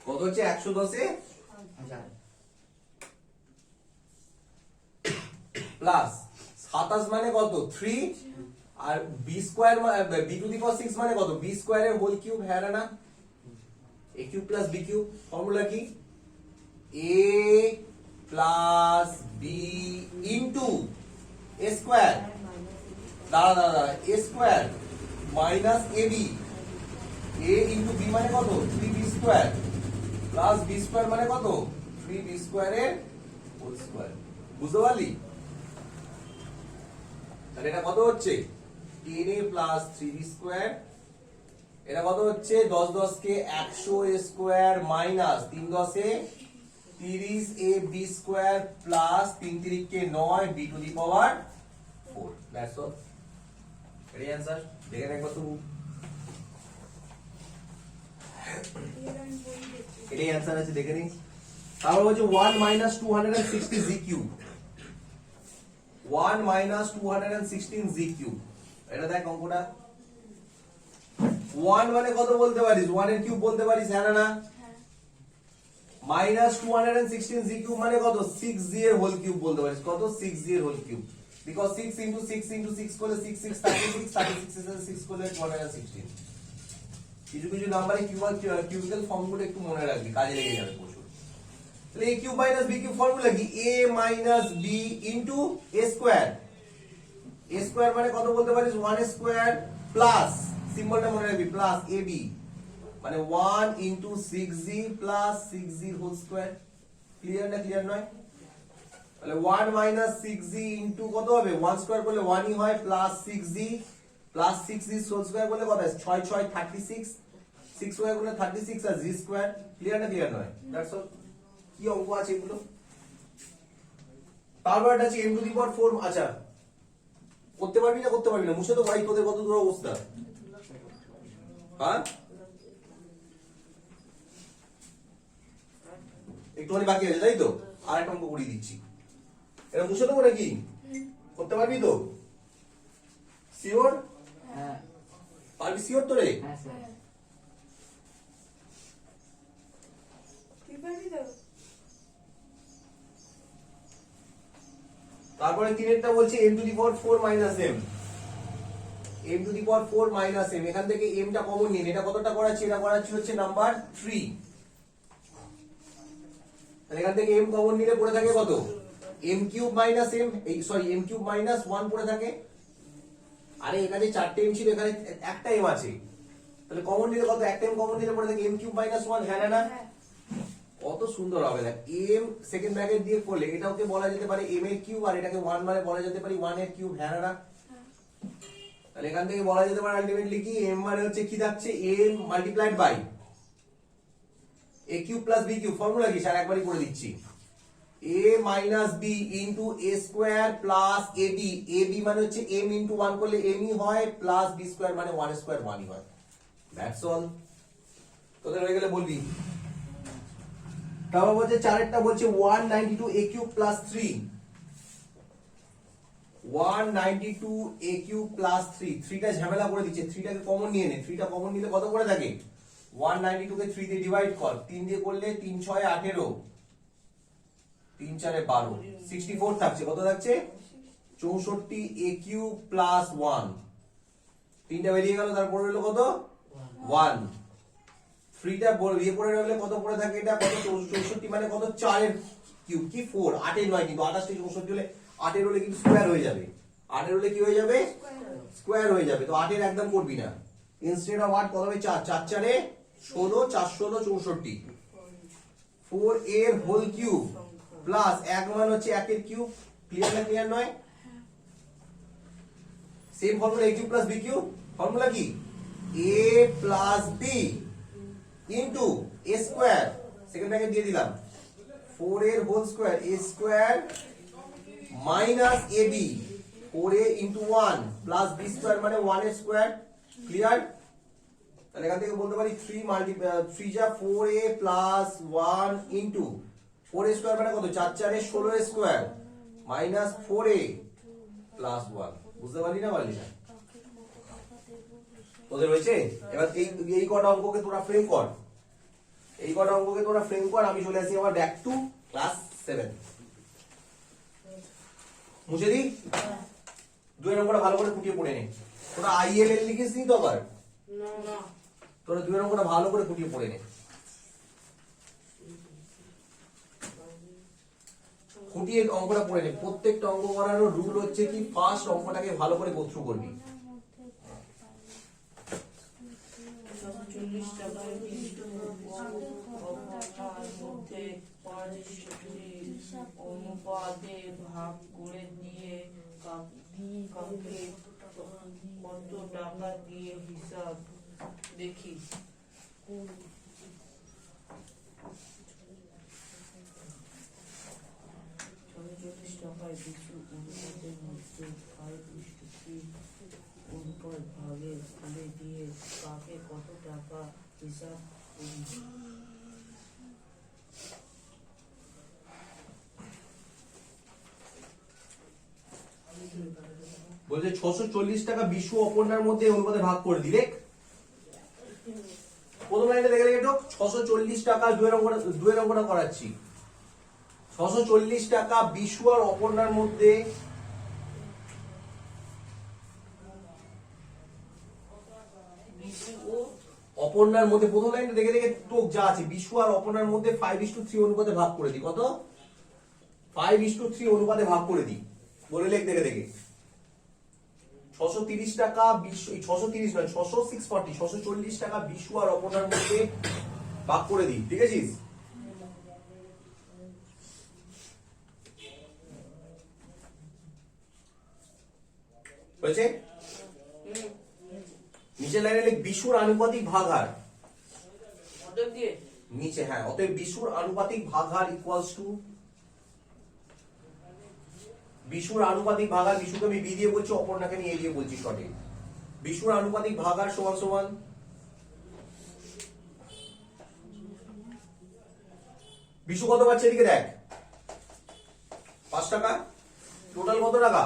A: কত হচ্ছে 110 এ
C: 1000
A: প্লাস 27 মানে কত 3, আর b square b to the power 6 মানে কত? b স্কয়ারের হোল কিউব। হ্যাঁ না? a cube plus b cube. Formula কি? a plus b into a square. দাঁড়া a square minus ab। a into b মানে কত? 3b square plus b square মানে কত? 3b স্কয়ারের whole square. বুঝতে পারলি? তাহলে এটা কত হচ্ছে? 10a plus 3b square. এটা কত হচ্ছে? 10 10 কে 100 a square minus 3 10 A 30ab square plus 3 3 K 9 b to the power 4। That's all. এটাই आंसर। দেখে নেন একবার তুমি। এটাই आंसर আছে, দেখে নিন। তারপর হচ্ছে 1 minus 260 z cube. 1 minus 216 z cube. এটা দেখ অঙ্কটা। 1 মানে কত বলতে পারিস? 1 এর কিউব বলতে পারিস। হ্যাঁ না? মাইনাস 216 z কিউব মানে কত? 6z এর হোল কিউব বলতে পারিস। কত? 6z এর whole cube. Because 6 into 6 into 6 করলে 6 6 36, 36 এর সাথে 6 করলে 216। কিছু কিছু নাম্বারে কিউবিক্যাল ফর্মগুলো একটু মনে রাখবি, কাজে লেগে যাবে প্রচুর। তাহলে a cube minus b cube formula কি? a minus b into a square. a square মানে কত বলতে পারিস? 1 স্কয়ার প্লাস সিম্বলটা মনে রাখবি প্লাস ab মানে 1 into 6z plus 6z whole square. Clear না ক্লিয়ার নয়? তাহলে 1 মাইনাস 6z ইনটু কত হবে? 1 স্কয়ার করলে 1 ই হয় plus 6z plus 6z whole square করলে কত হয়? 6 6 36, 6 স্কয়ার করলে 36 আর z স্কয়ার। ক্লিয়ার না ক্লিয়ার নয়? That's all. কি অঙ্ক আছে এগুলো? তারপর এটা আছে m টু দি পাওয়ার 4। আচ্ছা করতে পারবি না করতে পারবি না মুছে তো ভাই, তোদের কত দূর অবস্থা? হ্যাঁ একটুখানি বাকি আছে তাই তো, আর একটা অঙ্ক করিয়ে দিচ্ছি। এটা মুছে দেবো নাকি? করতে পারবি তো? শিওর?
C: হ্যাঁ
A: পারবি শিওর তো রে?
C: হ্যাঁ স্যার
B: তুই পারবি তো?
A: তারপরে তিনেরটা বলছে m two the power 4 minus m, m two the power 4 minus m। এখান থেকে m টা কমন নিন, এটা কতটা করাচ্ছি? এটা করাচ্ছি হচ্ছে নাম্বার 3। তাহলে এখান থেকে m কমন নিলে পড়ে থাকে কত? m কিউব মাইনাস m, এই সরি m কিউব মাইনাস 1 পড়ে থাকে। আরে এখানে 4টে m ছিল, এখানে একটা m আছে, তাহলে কমন নিলে কত? একটা m কমন নিলে পড়ে থাকে m কিউব মাইনাস 1। হ্যাঁ না? কত সুন্দর হবে দেখ, m সেকেন্ড ব্র্যাকেট দিয়ে করলে এটাকে বলা যেতে পারে m এর কিউব, আর এটাকে 1 মানে বলা যেতে পারে 1 এর কিউব। হ্যাঁ না? তাহলে এখান থেকে বলা যেতে পারে আলটিমেটলি কি m মানে হচ্ছে কি থাকছে? m multiplied by a cube plus b cube. Formula কি স্যার একবারই করে দিচ্ছি, a minus b into a square plus ab। ab মানে হচ্ছে m ইনটু 1 করলে m ই হয়, প্লাস b স্কয়ার মানে 1 স্কয়ার 1 ই হয়। That's all. তোদের হয়ে গেলে বলবি। তারপর বলছে চারেরটা বলছে 192 a cube plus 3, 192 a cube plus 3। 3টা ঝামেলা করে দিচ্ছে, 3টাকে কমন নিয়ে নে। 3টা কমন নিলে কত করে থাকে? 192 কে 3 দিয়ে ডিভাইড কর, 3 দিয়ে করলে 3 6 18, 3 4 12, 64 থাকছে। কত থাকছে? 64 a কিউব প্লাস 1। 3টা বেরিয়ে গেল, তারপর হলো কত? 1। 3টা ইয়ে করে রাখলে কত পড়ে থাকে? এটা কত? 64 মানে কত? 4 এর কিউব কি 4, 8 এর নয় কিন্তু, 28 থেকে 64 হলে 8 এর হলে কিন্তু স্কয়ার হয়ে যাবে। 8 এর হলে কি হয়ে যাবে? স্কয়ার হয়ে যাবে। তো 8 এর একদম করবি না, ইনস্টেড অফ 8 কত হবে? 4, 4 4 এ 16, 4 16 64। 4 এর হোল কিউব প্লাস 1 মানে হচ্ছে 1 এর কিউব। ক্লিয়ার না ক্লিয়ার নয়? Same formula a cube plus b cube. Formula কি? a plus b into a square, second bracket দিয়ে দিলাম, 4 এর whole square a square minus ab, 4a into 1 plus b square মানে 1 এর স্কয়ার। ক্লিয়ার? তাহলে এখান থেকে বলতে পারি 3 যা 4a plus 1 into 4a square মানে কত? 4 4 এ 16 এর স্কয়ার মাইনাস 4a প্লাস 1। বুঝতে পারলি না পারলি না? তোদের হয়েছে? এবার এই কটা অঙ্ককে তোরা ফ্রেম কর, এই কটা অঙ্ককে তোরা ফ্রেম কর। আমি চলে আসি আবার ব্যাক টু ক্লাস 7। মুছে দি 2 এর অঙ্কটা ভালো করে খুঁটিয়ে পড়ে নে। তোরা আইএলএল লিখিস নি তো আবার?
B: না
A: তোরা 2 এর অঙ্কটা ভালো করে খুঁটিয়ে পড়ে নে। খুঁটিয়ে অঙ্কটা পড়ে নে। প্রত্যেকটা অঙ্ক করানোর রুল হচ্ছে কি, ফার্স্ট অঙ্কটাকে ভালো করে গো থ্রু করবি।
B: 40 টাকায় 20 টাকার মধ্যে 5টি অনুপাতে ভাগ করে দিয়ে কাকে কত টাকা দিয়ে হিসাব দেখি। 40 টাকায় 20 অনুপাতের মধ্যে 5 অনুপাত ভাগে করে দিয়ে কাকে কত টাকা হিসাব করি।
A: বলছে 640 টাকা বিশু অপর্ণার মধ্যে অনুপাতে ভাগ করে দিলে। প্রথম লাইনটা দেখে রেখে 640 টাকা 2 এর অঙ্কটা করাচ্ছি। 640 টাকা বিশু আর অপর্ণার মধ্যে অপর্ণার মধ্যে প্রথম লাইনটা দেখে দেখে টোক যা আছে, বিশু আর অপর্ণার মধ্যে 5:3 অনুপাতে ভাগ করে দিই। কত? 5:3 অনুপাতে ভাগ করে দিই। বলে লেখ দেখে দেখে। 630 টাকা 630 নয় 640 টাকা বিশু আর অপর্ণার মধ্যে ভাগ করে দিই। ঠিক আছে? হয়েছে? নিচের লাইনে লিখ বিশুর আনুপাতিক ভাগ হার।
B: অর্ধেক দিয়ে
A: নিচে, হ্যাঁ। অতএব বিশুর আনুপাতিক ভাগহার ইকুয়ালস টু, বিশুর আনুপাতিক ভাগহার, বিশুকে আমি বি দিয়ে বলছি, অপর্ণাকে আমি এ দিয়ে বলছি সঠিক। বিশুর আনুপাতিক ভাগহার সমান সমান বিশু কত পাচ্ছে এদিকে দেখ, 5 টাকা। টোটাল কত টাকা?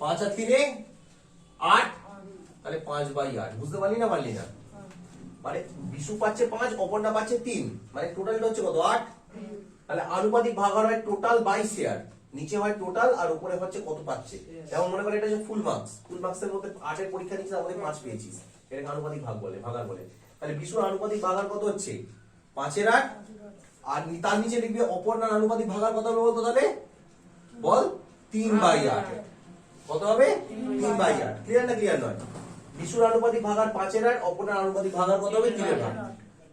A: 5 আর 3 8, তাহলে 5/8। বুঝতে পারলি না পারলি না? মানে বিশু পাচ্ছে 5, অপর্ণা পাচ্ছে 3, মানে টোটালটা হচ্ছে কত? 8। তাহলে আনুপাতিক ভাগহার হয় টোটাল বাই শেয়ার, নিচে হয় টোটাল আর উপরে হচ্ছে কত পাচ্ছে। যেমন মনে করে এটা হচ্ছে ফুল মার্কস, ফুল মার্কসের মধ্যে 8 এর পরীক্ষা দিয়েছিস, আমাদের 5 পেয়েছিস, এটাকে আনুপাতিক ভাগ বলে, ভাগার বলে। তাহলে বিশুর আনুপাতিক ভাগহার কত হচ্ছে? 5 এর 8, আর তার নিচে লিখবে অপর্ণার আনুপাতিক ভাগহার কত হবে বলতো তাহলে? বল 3/8। কত হবে? 3/8। ক্লিয়ার না ক্লিয়ার নয়? বিশুর আনুপাতিক ভাগহার 5 এর 8, অপর্ণার আনুপাতিক ভাগহার কত হবে? 3 এর 8।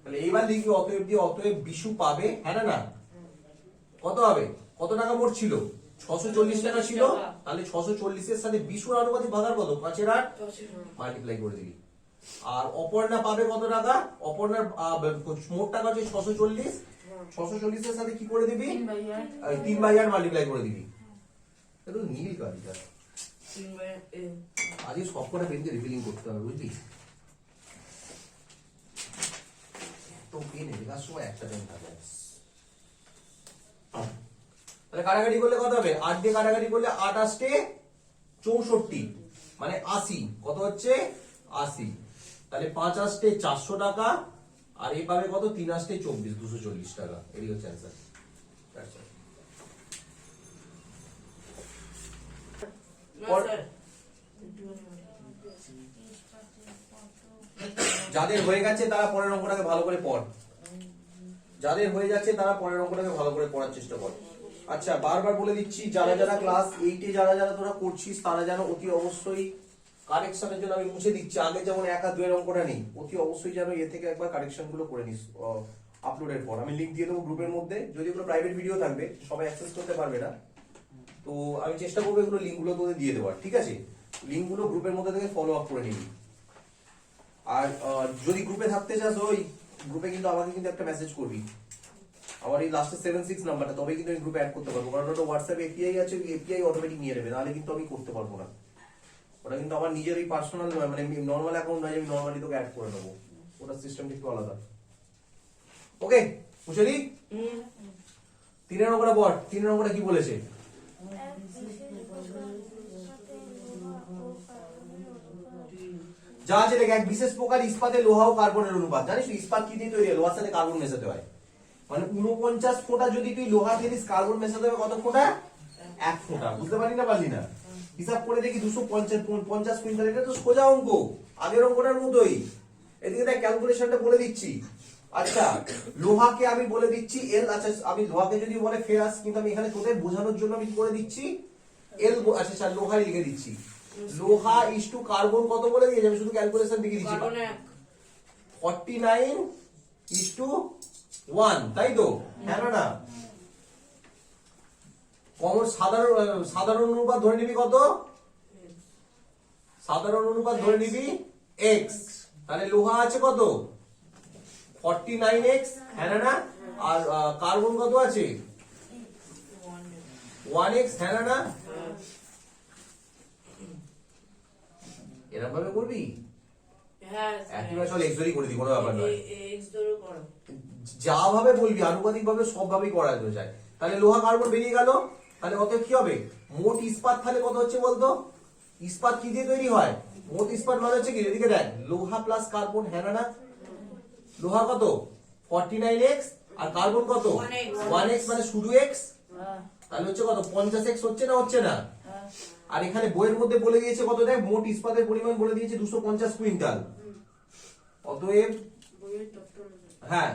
A: তাহলে এইবার লিখবি অতএব দিয়ে, অতএব বিশু পাবে, হ্যাঁ না না, কত হবে? কত টাকা মোট ছিল? 640 টাকা ছিল। তাহলে 640 এর সাথে বিশুর আনুপাতিক ভাগহার কত? 5 এর 8 মাল্টিপ্লাই করে দিবি। আর অপর্ণা পাবে কত টাকা? অপর্ণার মোট টাকা হচ্ছে 640, 640 এর সাথে কি করে দিবি? 3/8 মাল্টিপ্লাই করে দিবি। এটা নীল কালিটা, আজকে সবকটা পেনকে রিফিলিং করতে হবে, বুঝলি? তো পেনে লেখার সময় একটা পেন থাকে। তাহলে কাটাকাটি করলে কত হবে? 8 দিয়ে কাটাকাটি করলে 8 আসছে 64, মানে 80। কত হচ্ছে? 80। তাহলে 5 আসছে 400 টাকা, আর এই পাবে কত? 3 আসছে 24, 240 টাকা। এটাই হচ্ছে অ্যান্সার। যাদের হয়ে গেছে তারা পরের অঙ্কটাকে ভালো করে পড়, যাদের হয়ে যাচ্ছে তারা পরের অঙ্কটাকে ভালো করে পড়ার চেষ্টা কর। আচ্ছা, বারবার বলে দিচ্ছি, যারা যারা ক্লাস 8 যারা যারা তোরা করছিস তারা যেন অতি অবশ্যই কারেকশনের জন্য, আমি মুছে দিচ্ছি, আগে যেমন 1 আর 2 এর অঙ্কটা নেই, অতি অবশ্যই যেন এ থেকে একবার কারেকশন গুলো করে নিস আপলোডের পর। আমি লিংক দিয়ে দেবো গ্রুপের মধ্যে, যদি এগুলো প্রাইভেট ভিডিও থাকবে সবাই অ্যাক্সেস করতে পারবে না, তো আমি চেষ্টা করবো এগুলো লিঙ্কগুলো তোদের দিয়ে দেওয়ার, ঠিক আছে? লিঙ্কগুলো গ্রুপের মধ্যে থেকে ফলো আপ করে নিবি। আর যদি গ্রুপে থাকতে চাস, ওই গ্রুপে কিন্তু আমাকে কিন্তু একটা মেসেজ করবি, আমার এই লাস্টে 76 নাম্বারটা, তবে কিন্তু আমি গ্রুপে অ্যাড করতে পারবো, কারণ ওটা হোয়াটসঅ্যাপ এপিআই আছে, এপিআই অটোমেটিক নিয়ে নেবে, নাহলে কিন্তু আমি করতে পারবো না। ওটা কিন্তু আমার নিজের এই পার্সোনাল নয়, মানে নর্মাল অ্যাকাউন্ট নয়, আমি নর্মালি তোকে অ্যাড করে নেবো, ওটা সিস্টেমটা একটু আলাদা। ওকে, বুঝলি? 3 নম্বরটা পড়। 3 নম্বরটা কি বলেছে? যা আছে দেখ, এক বিশেষ প্রকার ইস্পাতে লোহা ও কার্বনের অনুপাত। জানিস ইস্পাত কি দিয়ে তৈরি হয়? লোহার সাথে কার্বন মেশাতে হয়। মানে 49 ফোঁটা যদি তুই লোহা দিস, কার্বন মেশাতে হবে কত ফোঁটা? 1 ফোঁটা। বুঝতে পারলি না পারলি না? হিসাব করে দেখি 250 কুইন্টাল। এটা তো সোজা অঙ্ক, আগের অঙ্কটার মতোই। এদিকে দেখ ক্যালকুলেশনটা বলে দিচ্ছি। আচ্ছা, লোহাকে আমি বলে দিচ্ছি এল। আচ্ছা, আমি লোহাকে যদি বলে ফেরাস, কিন্তু আমি এখানে তোদের বোঝানোর জন্য আমি করে দিচ্ছি এল। আচ্ছা, লোহাই লিখে দিচ্ছি। লোহা ইস টু কার্বন কত বলে দিয়েছে, আমি শুধু ক্যালকুলেশন লিখে দিচ্ছি, 49:1, তাই তো? হ্যাঁ না? কমন সাধারণ অনুপাত ধরে নিবি কত? সাধারণ অনুপাত ধরে নিবি x। তাহলে লোহা আছে কত? 49x, হ্যাঁ না? আর কার্বন কত আছে? 1x, হ্যাঁ না? এরকম ভাবে করবি?
B: হ্যাঁ,
A: একবার চল এক্স ধরেই করে দিই, কোনো ব্যাপার নয়।
B: এক্স ধরে করো।
A: যা ভাবে বলবি আনুপাতিক ভাবে সব ভাবেই করা যায়। তাহলে লোহা কার্বন বেরিয়ে গেল। তাহলে অতএব কি হবে? মোট ইস্পাত তাহলে কত হচ্ছে বলতো? ইস্পাত কি দিয়ে তৈরি হয়? মোট ইস্পাত মানে হচ্ছে কি, এদিকে দেখ, লোহা প্লাস কার্বন, হ্যাঁ না? লোহা কত? 49x, আর কার্বন কত? 1x, মানে শুধু x। তাহলে হচ্ছে কত? 50x হচ্ছে না? হচ্ছে না? আর এখানে বইয়ের মধ্যে বলে দিয়েছে কত? দেখ, মোট ইস্পাতের পরিমাণ বলে দিয়েছে 250 কুইন্টাল। অতএব হ্যাঁ,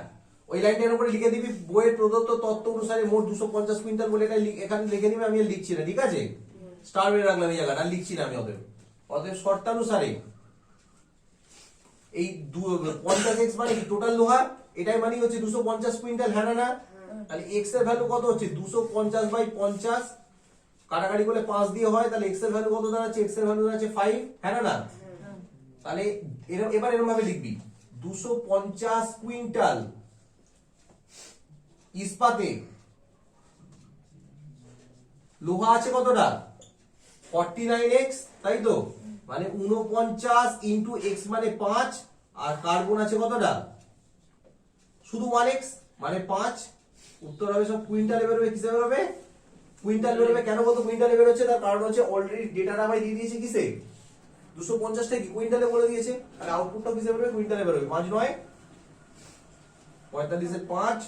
A: ওই লাইনটার উপরে লিখে দিবি, বইয়ের প্রদত্ত তত্ত্ব অনুসারে মোট 250 কুইন্টাল বলে এটা এখানে লিখে নিবি। আমি আর লিখছি না, ঠিক আছে? স্টার মেরে রাখলাম এই জায়গাটা, আর লিখছি না আমি। অতএব শর্তানুসারে এই 50x মানে কি? টোটাল লোহা, এটাই মানে হচ্ছে 250 কুইন্টাল, হ্যাঁ না? তাহলে x এর ভ্যালু কত হচ্ছে? 250/50, কাটাকাটি করলে 5 দিয়ে হয়, তাহলে x এর ভ্যালু কত দাঁড়াচ্ছে? x এর ভ্যালু দাঁড়াচ্ছে 5, হ্যাঁ না? তাহলে এবার এরকম ভাবে লিখবি, 250 কুইন্টাল ইস্পাতে লোহা আছে কতটা 49x, তাই তো? মানে 49 ইন্টু x মানে 5, আর কার্বন আছে কতটা শুধু 1x মানে 5। উত্তর হবে সব কুইন্টালে বেরোবে। কিসে বেরোবে? কুইন্টাল বেরোবে। কেন বলতো কুইন্টালে বেরোচ্ছে? তার কারণ হচ্ছে অলরেডি ডেটাটা আমায় দিয়ে দিয়েছে কিসে, 250টা কি কুইন্টালে বলে দিয়েছে, আর আউটপুটটা কিসে বেরোবে, কুইন্টালে বেরোবে। 5 9 45 এর 5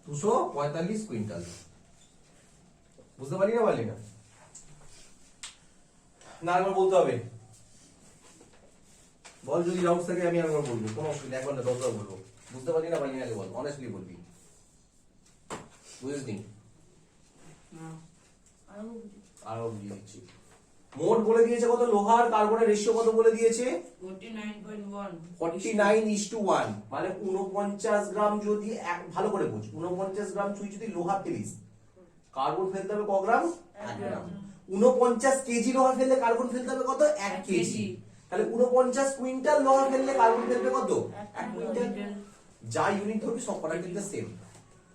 A: 245 কুইন্টাল। বুঝতে পারি না পারলি না? না একবার বলতে হবে, বল যদি ডাউট থাকে আমি একবার বলবো, কোনো অসুবিধা, একবার না 10 বার বলবো। বুঝতে পারি না পারলি না আগে বল, অনেস্টলি বলবি। বুঝিসনি? আরো বুঝিয়ে দিচ্ছি। মোট বলে দিয়েছে কত, লোহার কার্বনের রেশিও কত বলে দিয়েছে
B: 49.1
A: 49:1, মানে 49 গ্রাম যদি ভালো করে বুঝ, 49 গ্রাম তুই যদি লোহা ফেলিস, কার্বন ফেলতে হবে ক গ্রাম? 1 গ্রাম। 49 কেজি লোহা ফেললে কার্বন ফেলতে হবে কত? 1 কেজি। তাহলে 49 কুইন্টাল লোহা ফেললে কার্বন ফেলবে কত? 1 কুইন্টাল। যা ইউনিট ধরবি সব কটা কিন্তু সেম।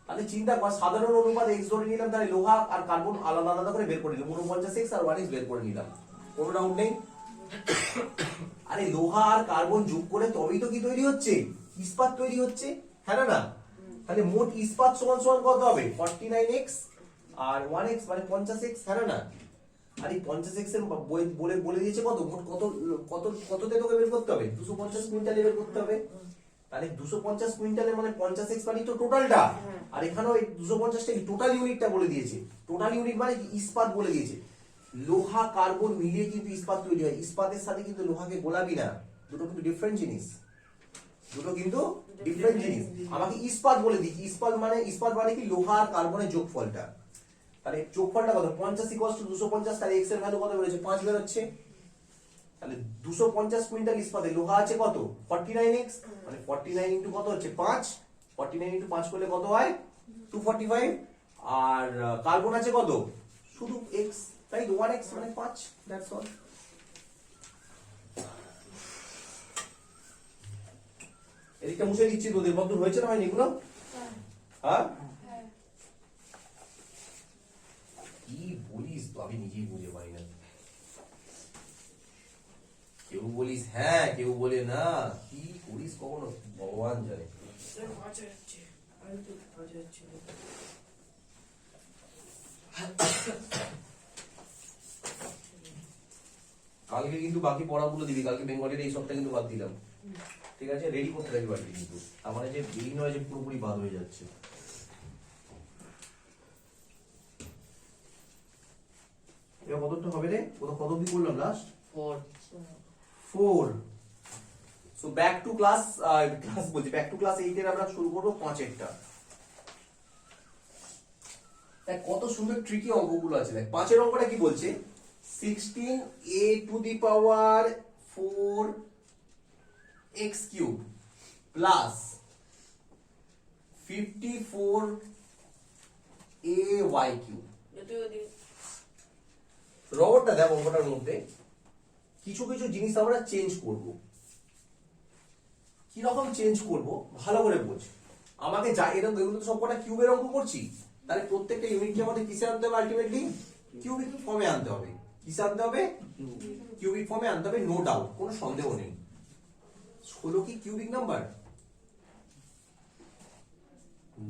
A: তাহলে চিন্তা কর, সাধারণ অনুপাত x ধরে নিলাম, তাহলে লোহা আর কার্বন আলাদা আলাদা করে বের করে নিলাম, 49x আর 1x বের করে নিলাম, কোনো ডাউট নেই। আরে লোহা আর কার্বন যোগ করে তবেই তো কি তৈরি হচ্ছে, ইস্পাত তৈরি হচ্ছে, হ্যাঁ না? তাহলে মোট ইস্পাত সমান সমান কত হবে? 49x আর 1x মানে 50x, হ্যাঁ না? আর এই 50x এর বলে দিয়েছে কত, মোট কততে তোকে বের করতে হবে, 250 কুইন্টাল বের করতে হবে। তাহলে 250 কুইন্টালের মানে 50x মানে তো টোটালটা, আর এখানেও এই 250টা টোটাল ইউনিটটা বলে দিয়েছে। টোটাল ইউনিট মানে কি, ইস্পাত বলে দিয়েছে। লোহা কার্বন মিলিয়ে কিন্তু ইস্পাত তৈরি হয়, ইস্পাতের সাথে কিন্তু লোহাকে গোলাবি না, দুটো কিন্তু ডিফারেন্ট জিনিস, দুটো কিন্তু ডিফারেন্ট জিনিস। আমাকে ইস্পাত বলে দিচ্ছি, ইস্পাত মানে কি, লোহা আর কার্বনের যোগফলটা। তাহলে যোগফলটা কত, 50 = 250, তাহলে x এর ভ্যালু কত বেরোচ্ছে, 5 বেরোচ্ছে। তাহলে 250 কুইন্টাল ইস্পাতে লোহা আছে কত, 49x, মানে 49 ইনটু কত হচ্ছে 5, 49 ইনটু 5 করলে কত হয় 245, আর কার্বন আছে কত শুধু x, তাই 1x মানে 5, দ্যাটস অল। এদিকটা মুছে দিচ্ছি, তোদের বন্ধু হয়েছে না হয়নি এগুলো? হ্যাঁ কি বলিস তো, আমি নিজেই বুঝে পারি না। কেউ বলিস হ্যাঁ, কেউ বলে না, কি করিস কখনো ভগবান জানে। কালকে কিন্তু বাকি পড়াগুলো দিবি, কালকে বেঙ্গলির এই সবটা কিন্তু বাদ দিলাম, ঠিক আছে? রেডি করতে থাকবি বাড়ি কিন্তু, আমার যে এই নয় যে পুরোপুরি বাদ হয়ে যাচ্ছে। এবার কতটা হবে রে, কত অবধি করলাম last? 4। So back to class বলছি, ব্যাক টু ক্লাস 8 এর আমরা শুরু করব 5 এরটা। দেখ কত সুন্দর ট্রিকি অঙ্কগুলো আছে। দেখ 5 এর অঙ্কটা কি বলছে, 16a⁴ x³ প্লাস 54ay³ রবটটা। দেখ অঙ্কটার মধ্যে কিছু কিছু জিনিস আমরা চেঞ্জ করব। কি রকম চেঞ্জ করব ভালো করে বোঝ। আমাকে যা এরকম, এগুলো তো সবকটা কিউবের অঙ্ক করছি, তাহলে প্রত্যেকটা ইউনিটকে আমাদের কিসে আনতে হবে, আলটিমেটলি কিউবিক ফর্মে আনতে হবে। কিসে আনতে হবে, কিউবিক ফর্মে আনতে হবে, নো ডাউট, কোনো সন্দেহ নেই। 16 কি কিউবিক নাম্বার?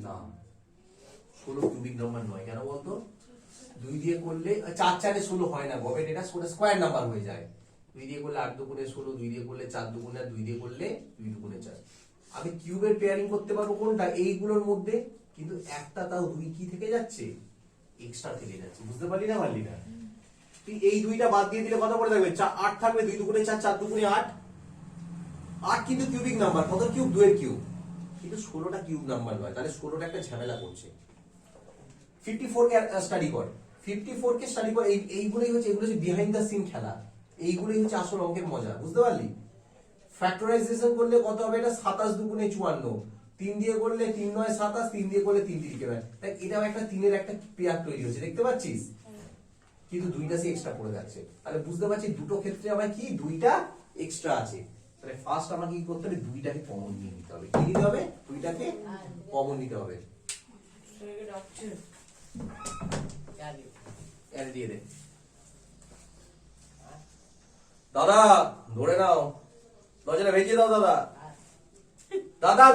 A: না, 16 কিউবিক নাম্বার নয়। কেন বলতো, 2 দিয়ে করলে 4 4 এ 16 হয় না গবেট, এটা স্কয়ার নাম্বার হয়ে যায়। 2 দিয়ে করলে 8 দুগুণে 16, 2 দিয়ে করলে 4 দুগুণে, 2 দিয়ে করলে 2 দুগুণে 4। আমি কিউবের পেয়ারিং করতে পারবো কোনটা, এইগুলোর মধ্যে, কিন্তু একটা তাও 2 কি থেকে যাচ্ছে, এক্সট্রা থেকে যাচ্ছে। বুঝতে পারলি না পারলি না? তুই এই 2টা বাদ দিয়ে দিলে কত পড়ে থাকবে, 8 থাকবে, 2 দুগুণে 4, 4 দুগুণে 8। 8 কিন্তু কিউবিক নাম্বার, কত কিউব, 2 এর কিউব, কিন্তু 16টা কিউব নাম্বার নয়। তাহলে 16টা একটা ঝামেলা করছে। 54 কে স্টাডি কর, 54 কে স্টাডি কর। এইগুলোই হচ্ছে, এগুলো হচ্ছে বিহাইন্ড দ্য সিন খেলা, এইগুলোই হচ্ছে আসল অঙ্কের মজা। বুঝতে পারলি? ফ্যাক্টরাইজেশন করলে কত হবে, এটা 27 দুগুণে 54, 3 দিয়ে করলে 3 9 27, 3 দিয়ে করলে 3 3 9। তাই এটাও একটা 3 এর একটা পেয়ার তৈরি হচ্ছে, দেখতে পাচ্ছিস? কিন্তু 2টা সে এক্সট্রা পড়ে যাচ্ছে। তাহলে বুঝতে পারছি দুটো ক্ষেত্রে আমার কি, 2টা এক্সট্রা আছে, তাহলে ফার্স্ট আমাকে কি করতে হবে, দুইটাকে কমন নিয়ে নিতে হবে। কি নিতে হবে? দুইটাকে কমন নিতে হবে।
B: সেটাকে ডাকছে।
A: এর দিয়ে দে দাদা, ধরে নাও, দরজাটা भेजिए দাও दादा। दादा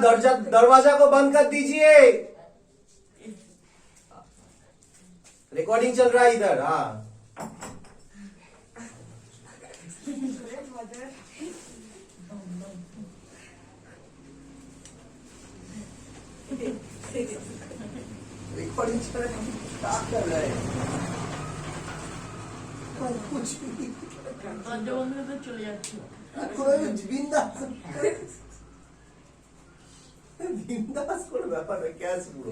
A: दरवाजा को बंद कर दीजिए, रिकॉर्डिंग चल रहा है इधर। हाँ रिकॉर्डिंग चल रहा है, क्या कर रहा है? कुछ नहीं,
B: দরজা বন্ধ করে চলে যাচ্ছে।
A: বিন্দাস বিন্দাস করে ব্যাপারটা क्या শুরু?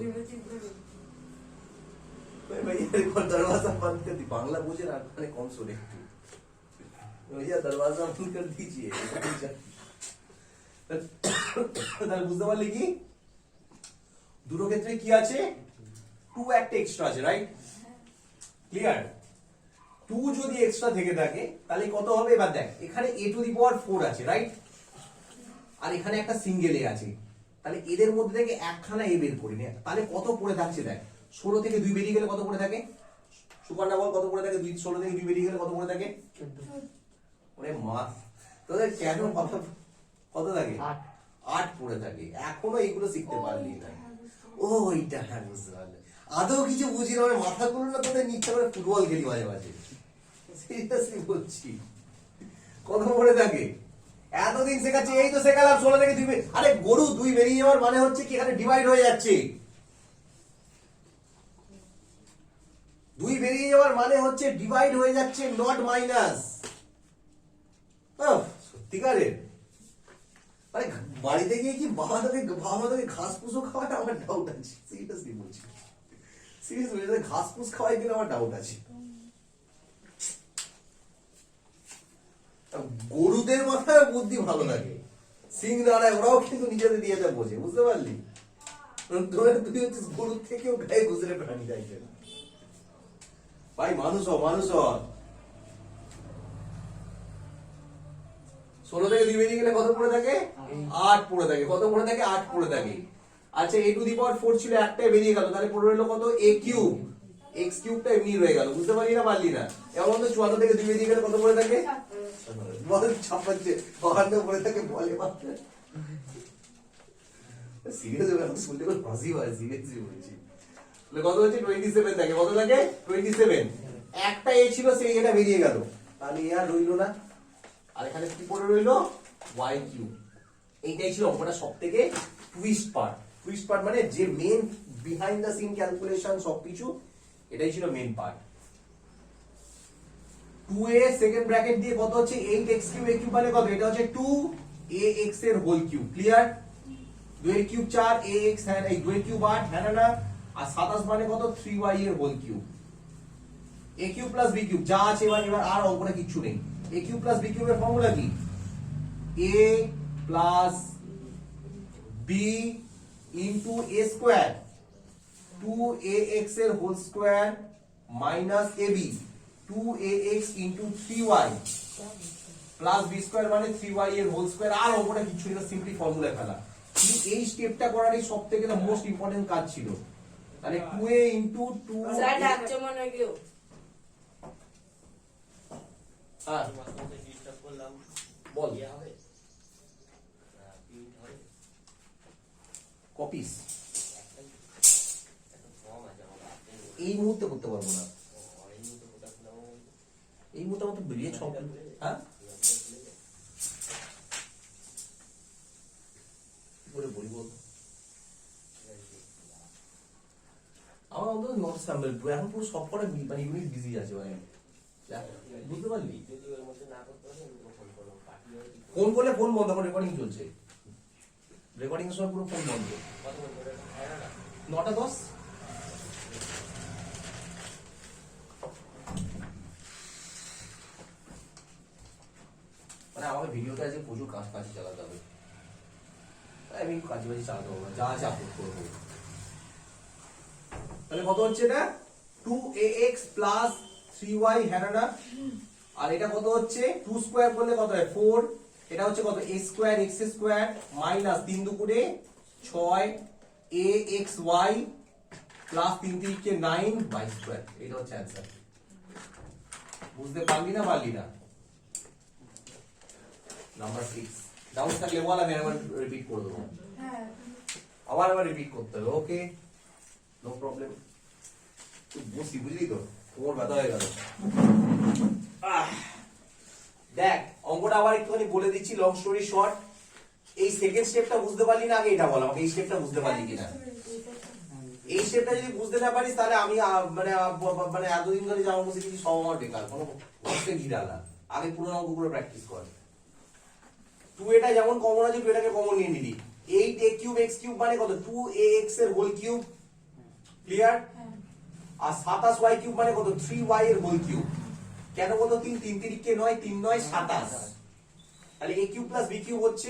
A: भाई यार दरवाजा बंद कर दी, बांग्ला बुझे ना, मैंने कौन सुने भैया दरवाजा बंद कर दीजिए। তাহলে বুঝতে পারলে কি দুটো ক্ষেত্রে কি আছে, টু একটা এক্সট্রা আছে, রাইট? ক্লিয়ার? টু যদি এক্সট্রা থেকে থাকে তাহলে কত হবে? এবার দেখ, এখানে a টু দি পাওয়ার 4 আছে, রাইট? আর এখানে একটা সিঙ্গেল এ আছে, তাহলে এদের মধ্যে থেকে একখানা এ বের করি না, তাহলে কত পড়ে থাকছে দেখ। 16 থেকে 2 বেরিয়ে গেলে কত পড়ে থাকে? সুকন্যা বল কত পড়ে থাকে? 16 থেকে 2 বেরিয়ে গেলে কত পড়ে থাকে? ওরে মা, তোদের কেন কত থাকে? 8 পড়ে থাকে। এখনো এইগুলো শিখতে পারলি না। ও এইটা হ্যাঁ বুঝতে পারলে, আদৌ কিছু বুঝি না, আমি মাথা গুলো না তোদের নিচ্ছে করে ফুটবল খেলি মাঝে মাঝে, সিরিয়াসলি বলছি। কত পড়ে থাকে? এতদিন শেখাচ্ছি, এই তো শেখালাম 16 থেকে 2। আরে গরু 2 বেরিয়ে যাওয়ার মানে হচ্ছে কি এখানে ডিভাইড হয়ে যাচ্ছে। 2 বেরিয়ে যাওয়ার মানে হচ্ছে ডিভাইড হয়ে যাচ্ছে, নট মাইনাস। সত্যিকারের আরে বাড়িতে গিয়ে কি বাবা তোকে ঘাস পুষো খাওয়ায়, আমার ডাউট আছে, সিরিয়াসলি বলছি, সিরিয়াসলি ঘাস পুষ খাওয়াই কিনা আমার ডাউট আছে। গরুদের মাথায় বুদ্ধি ভালো লাগে, সিং দাঁড়ায়, ওরাও কিন্তু নিজেদের দিয়ে যা বোঝে, বুঝতে পারলি? তুই হচ্ছিস গরুর থেকেও গায়ে গুজরে প্রাণী যাইছে না ভাই, মানুষ হ, মানুষ হ। 16 থেকে 2 বেরিয়ে গেলে কত পড়ে থাকে? 8 পড়ে থাকে। কত পড়ে থাকে? 8 পড়ে থাকে। আচ্ছা a টু দি পাওয়ার 4 ছিল, একটাই বেরিয়ে গেল, তাহলে পড়ে রইলো কত? a cube. x কিউবটা এমনি রয়ে গেল, বুঝতে পারলি না পারলি না? এমন তো 74 থেকে 2 বেরিয়ে গেলে কত পড়ে থাকে? বল ছাপাচ্ছে, 52 পড়ে থাকে, বলে মাত্র। সিরিয়াস হয়ে শুনতে খুব হাসি হয়, সিরিয়াসলি বলছি। তাহলে কত হচ্ছে? 27 থাকে। কত থাকে? 27। একটা a ছিল, সেই এটা বেরিয়ে গেল, তাহলে আর রইলো না। আর এখানে কি পড়ে রইলো? y cube. এইটাই ছিল অঙ্কটা সবথেকে টুইস্ট পার্ট। টুইস্ট পার্ট মানে যে main behind the scene calculation সবকিছু, এটাই ছিল main part. 2a second bracket দিয়ে কত হচ্ছে? 8x cube. a কিউব মানে কত? এটা হচ্ছে 2ax এর হোল কিউব। ক্লিয়ার? 2 এর কিউব 4, ax হ্যাঁ, এই 2 এর কিউব 8, হ্যাঁ না? আর 27 মানে কত? 3y এর whole cube. a cube plus b cube যা আছে, এবার আর অঙ্কটা কিচ্ছু নেই। a কিউব প্লাস b কিউবের ফর্মুলা কি? a plus b into a square 2ax এর whole square minus ab 2ax into 3y plus b square মানে 3y এর হোল স্কয়ার। আর অঙ্কটা কিচ্ছু নেই, সিম্পলি ফর্মুলা ফেলা। কিন্তু এই স্টেপটা করারই সবথেকে মোস্ট ইম্পর্টেন্ট কাজ ছিল। তাহলে 2a ইনটু 2
B: স্যার ডাকছে মনে হয় কেউ।
A: হ্যাঁ বল। কপিস এই মুহূর্তে করতে পারবো না, এই মুহূর্তে আমার তো বেরিয়ে ছক। হ্যাঁ কি করে বলি বল, আমার অন্তত নট স্যাম্পল এখন পুরো সব কটা মানে ইউনিট বিজি আছে ভাই, বুঝতে পারলি? ফোন করলে ফোন বন্ধ, এখন রেকর্ডিং চলছে, রেকর্ডিং এর সময় পুরো ফোন বন্ধ। 9টা 10 মানে আমাকে ভিডিওটা আজকে প্রচুর কাজে চালাতে হবে, তাই আমি কাজে চালাতে পারবো, যা আছে আপলোড করবো। তাহলে কত হচ্ছে এটা? 2ax প্লাস 3y, হ্যাঁ না? আর এটা কত হচ্ছে 2 স্কয়ার করলে কত হয় 4, এটা হচ্ছে কত a square x square minus 3 দুগুণে 6 axy প্লাস 3 3 9 y স্কয়ার। এটা হচ্ছে অ্যানসার। বুঝতে পারলি না পারলি না? নাম্বার 6 ডাউট থাকলে বল, আমি আবার রিপিট করে দেবো।
B: হ্যাঁ
A: আবার রিপিট করতে হবে, ওকে নো প্রবলেম। তুই বসি বুঝলি তো, কোমর ব্যথা হয়ে গেল। দেখ অঙ্কটা আবার একটুখানি বলে দিচ্ছি, লং স্টোরি শর্ট। এই সেকেন্ড স্টেপটা বুঝতে পারলি না, আগে এটা বল আমাকে, এই স্টেপটা বুঝতে পারলি কিনা। এই স্টেপটা যদি বুঝতে না পারিস তাহলে আমি মানে এতদিন ধরে যা অঙ্ক শিখেছি সব আমার বেকার, কোনো কষ্টে ঘিরালা। আগে পুরো অঙ্কগুলো প্র্যাকটিস কর। তুই এটা যেমন কমন আছে তুই এটাকে কমন নিয়ে নিলি। 8a কিউব x কিউব মানে কত 2ax এর হোল কিউব, ক্লিয়ার? আর 27y কিউব মানে কত 3y এর হোল কিউব। কেন কত 3 3 3 9 3 9 27, তাহলে a cube plus b cube হচ্ছে।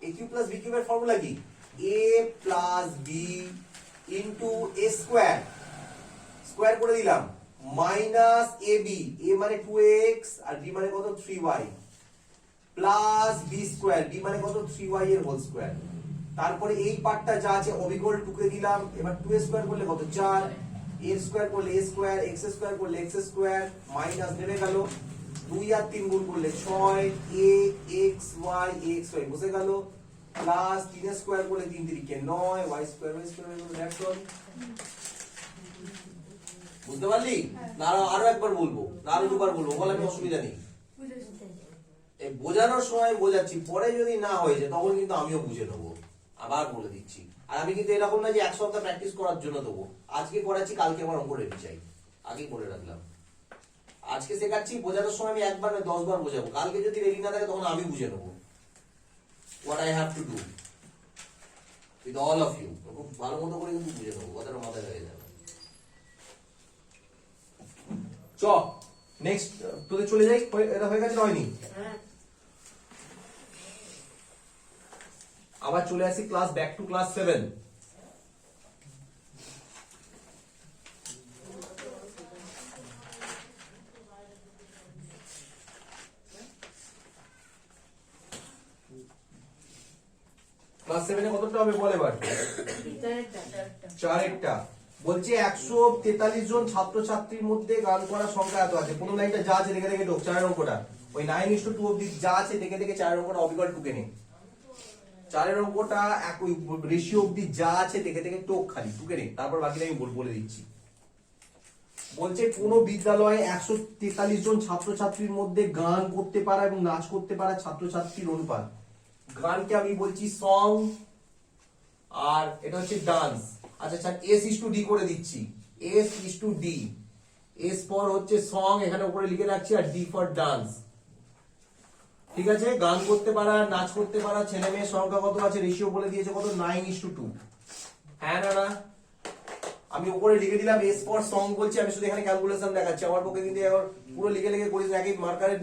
A: a কিউব প্লাস b কিউবের ফর্মুলা কি a plus b into a square, square করে দিলাম, মাইনাস ab, a মানে 2x আর b মানে কত 3y, plus b square, b মানে কত 3y এর হোল স্কয়ার। তারপরে এই পার্টটা যা আছে অবিকল টুকে দিলাম। এবার 2a স্কয়ার করলে কত 4, a স্কয়ার করলে a স্কয়ার, x স্কয়ার করলে x স্কয়ার, মাইনাস নেমে গেল 2 আর 3 গুণ করলে 6 a x y x y বসে গেল, প্লাস 3 স্কয়ার করলে 3 3 9 y স্কয়ার দ্যাটস অল। বুঝতে পারলি না? আরো একবার বলবো না আরো দুবার বলবো, বল, আমি অসুবিধা নেই। এই বোঝানোর সময় বোঝাচ্ছি, পরে যদি না হয়েছে তখন কিন্তু আমিও বুঝে নেবো। আবার বলে দিচ্ছি, আর আমি কিন্তু এরকম না যে এক সপ্তাহ প্র্যাকটিস করার জন্য দেবো। আজকে করাচ্ছি, কালকে আমার অঙ্ক রেডি চাই, আগেই করে রাখলাম। আজকে শেখাচ্ছি, বোঝানোর সময় আমি একবার না 10 বার বোঝাবো। কালকে যদি রেডি না থাকে তখন আমি বুঝে নেবো what I have to do with all of you। খুব ভালো মতো করে কিন্তু বুঝে নেবো, কথাটা মাথায় হয়ে যাবে। চ নেক্সট তোদের চলে যাই, এটা হয়ে গেছে হয়নি? আবার চলে আসি class back to class 7। Class 7 এ কতটা হবে বল এবার? 4টা। বলছে 143 জন ছাত্রছাত্রীর মধ্যে গান করার সংখ্যা এত আছে। কোন লাইনটা যা আছে দেখে দেখে ঢোক, 4 অঙ্কটা ওই 9:2 অবধি যা আছে দেখে দেখে 4 অঙ্কটা অবিকল টুকে নে। 4 অঙ্কটা একই রেশিও অবধি যা আছে দেখে দেখে টোক খালি টুকে নে, তারপর বাকিটা আমি বলে দিচ্ছি। বলছে কোন বিদ্যালয়ে 143 জন ছাত্রছাত্রীর মধ্যে গান করতে পারা এবং নাচ করতে পারা ছাত্রছাত্রীর অনুপাত। গানকে আমি বলছি সং আর এটা হচ্ছে ডান্স। আচ্ছা আচ্ছা, S is to D করে দিচ্ছি, S is to D, S for হচ্ছে সং, এখানে উপরে লিখে রাখছি, আর D ফর ডান্স। ঠিক আছে, গান করতে পারা নাচ করতে পারা ছেলে মেয়ের সংখ্যা কত আছে, রেশিও বলে দিয়েছে কত 9:2। হ্যাঁ না না, আমি উপরে লিখে দিলাম S ফর সং বলছি, আমি শুধু এখানে ক্যালকুলেশন দেখাচ্ছি। আমার পক্ষে কিন্তু এবার পুরো লিখে লিখে করিস না, একই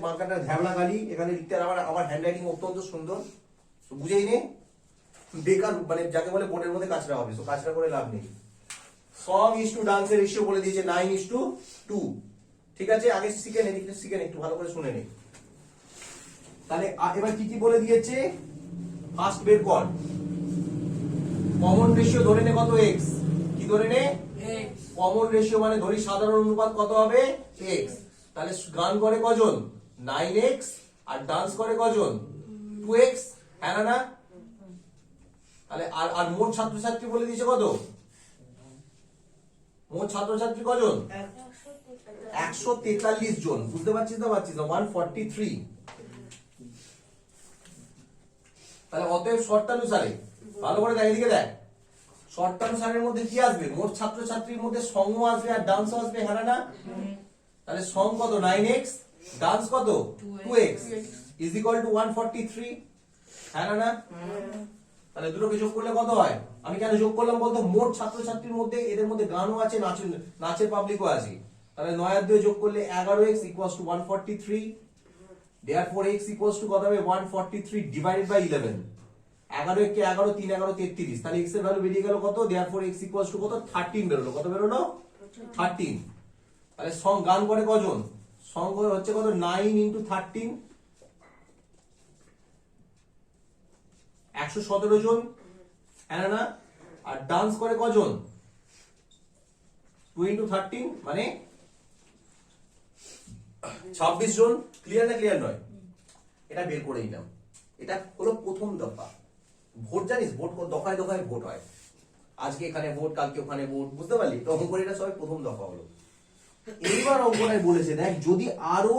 A: মার্কারটা ঝাবলা খালি এখানে লিখতে। আমার হ্যান্ডরাইটিং অত্যন্ত সুন্দর, বুঝেই নে বেকার, মানে যাকে বলে বোর্ডের মধ্যে কাজটা হবে, তো কাজটা করে লাভ নেই। সং ইজ টু ডান্সের রেশিও বলে দিয়েছে 9:2। ঠিক আছে, আগে শিখে নে, একটু ভালো করে শুনে নে। তাহলে এবার কি কি বলে দিয়েছে ফার্স্ট বের কর। কমন রেশিও ধরে নে কত x, কি ধরে নে কমন রেশিও, মানে ধরি সাধারণ অনুপাত কত হবে x। তাহলে গান করে কজন 9x আর ডান্স করে কজন 2x। হ্যাঁ না না, তাহলে আর মোট ছাত্রছাত্রী বলে দিয়েছে কত, মোট ছাত্রছাত্রী কজন 143 জন। বুঝতে পারছিস না? পারছিস না? 143। তাহলে অতএব শর্তানুসারে ভালো করে দেখ, এদিকে দেখ, শর্তানুসারের মধ্যে কি আসবে, মোট ছাত্রছাত্রীর মধ্যে সঙ্গ আসবে আর ডান্স আসবে। হ্যাঁ না, তাহলে সং কত 9x, ডান্স কত 2x ইজ ইকুয়াল টু 143। হ্যাঁ না, তাহলে দুটোকে যোগ করলে কত হয়? আমি কেন যোগ করলাম বলতো, মোট ছাত্রছাত্রীর মধ্যে এদের মধ্যে গানও আছে, নাচের পাবলিকও আছে। তাহলে 9 আর 2 যোগ করলে 11x equals to 143। therefore x equals to কত হবে 143 ডিভাইডেড বাই 11। 11 কে 11 3 11 33, তাহলে x এর ভ্যালু বেরিয়ে গেল কত, therefore x ইকুয়ালস টু কত 13 বেরোলো। কত বেরোলো 13। তাহলে সং গান করে কজন, সংখ্যা হচ্ছে কত 9 ইন্টু 13 117 জন, হ্যাঁ না? আর ডান্স করে কজন 2 ইন্টু 13 মানে 26 জন। ক্লিয়ার না ক্লিয়ার নয়? এটা বের করে নিলাম। এটা হলো প্রথম দফা। ভোট জানিস, ভোট দফায় দফায় ভোট হয়, আজকে এখানে ভোট কালকে ওখানে ভোট, বুঝতে পারলি? তো অঙ্ক এটা সবাই প্রথম দফা হলো। এইবার অঙ্কটায় বলেছে দেখ যদি আরো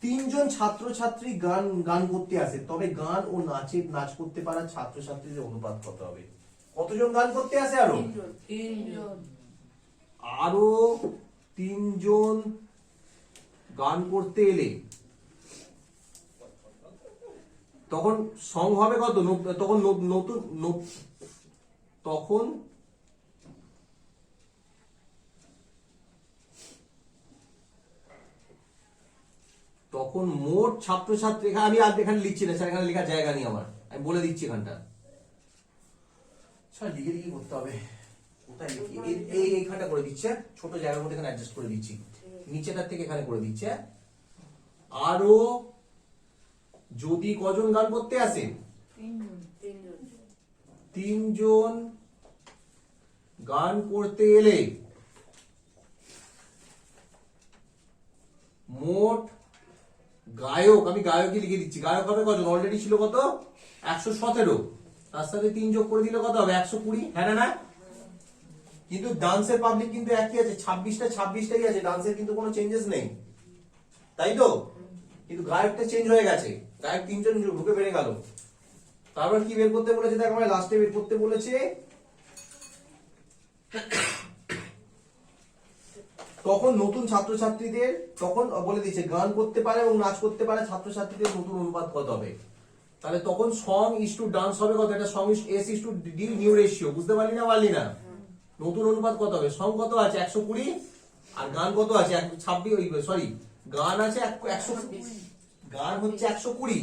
A: 3 জন ছাত্রছাত্রী গান করতে আসে তবে গান ও নাচ করতে পারা ছাত্রছাত্রীদের অনুপাত কত হবে? কতজন গান করতে আসে আরো?
B: তিনজন।
A: আরো 3 জন গান করতে এলে তখন সং হবে কত? তখন নতুন তখন তখন মোট ছাত্রছাত্রী, আমি আর এখানে লিখছি না স্যার, এখানে লেখার জায়গা নেই আমার, আমি বলে দিচ্ছি এখানটা। স্যার লিখে লিখে করতে হবে, কোথায় লিখি? এইখানটা করে দিচ্ছে, ছোট জায়গার মধ্যে এখানে অ্যাডজাস্ট করে দিচ্ছি, নিচেটার থেকে এখানে করে দিচ্ছে। আরো যদি কজন গান করতে আসে? 3 জন গান করতে এলে মোট গায়ক, আমি গায়কই লিখে দিচ্ছি, গায়ক হবে কজন? অলরেডি ছিল কত 117, তার সাথে 3 যোগ করে দিলে কত হবে 120, হ্যাঁ না? কিন্তু ডান্সের পাবলিক কিন্তু একই আছে, 26টাই আছে, ডান্সের কিন্তু কোনো চেঞ্জেস নেই, তাই তো? কিন্তু গায়কটা চেঞ্জ হয়ে গেছে, গায়ক 3 জন ঢুকে বেড়ে গেল। তারপর কি বের করতে বলেছে দেখ, আমার লাস্টে বের করতে বলেছে তখন নতুন ছাত্রছাত্রীদের, তখন বলে দিয়েছে গান করতে পারে এবং নাচ করতে পারে ছাত্রছাত্রীদের নতুন অনুপাত কত হবে? তাহলে তখন সং ইস টু ডান্স হবে কত? এটা song S is to D new ratio, বুঝতে পারলি না পারলি না? নতুন অনুপাত কত হবে? সং কত আছে 120 আর গান কত আছে 26, সরি গান আছে 120, গান হচ্ছে 120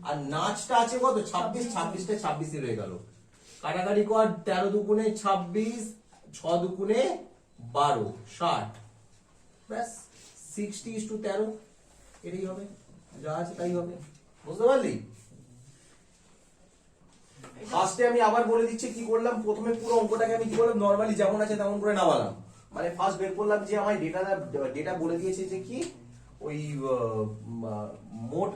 A: আর নাচটা আছে কত 26, 26টা 26 রয়ে গেল, কাটাকাটি কর, 13 দুগুণে 26, 6 দুগুণে 12, 60, ব্যাস 60:13, এটাই হবে, যা আছে তাই হবে, বুঝতে পারলি? ফার্স্টে আমি আবার বলে দিচ্ছি কি করলাম, প্রথমে পুরো অঙ্কটাকে আমি কি করলাম, নরমালি যেমন আছে তেমন করে নামালাম। মানে ফার্স্ট বের করলাম যে আমার ডেটা বলে দিয়েছে যে কি ওই মোট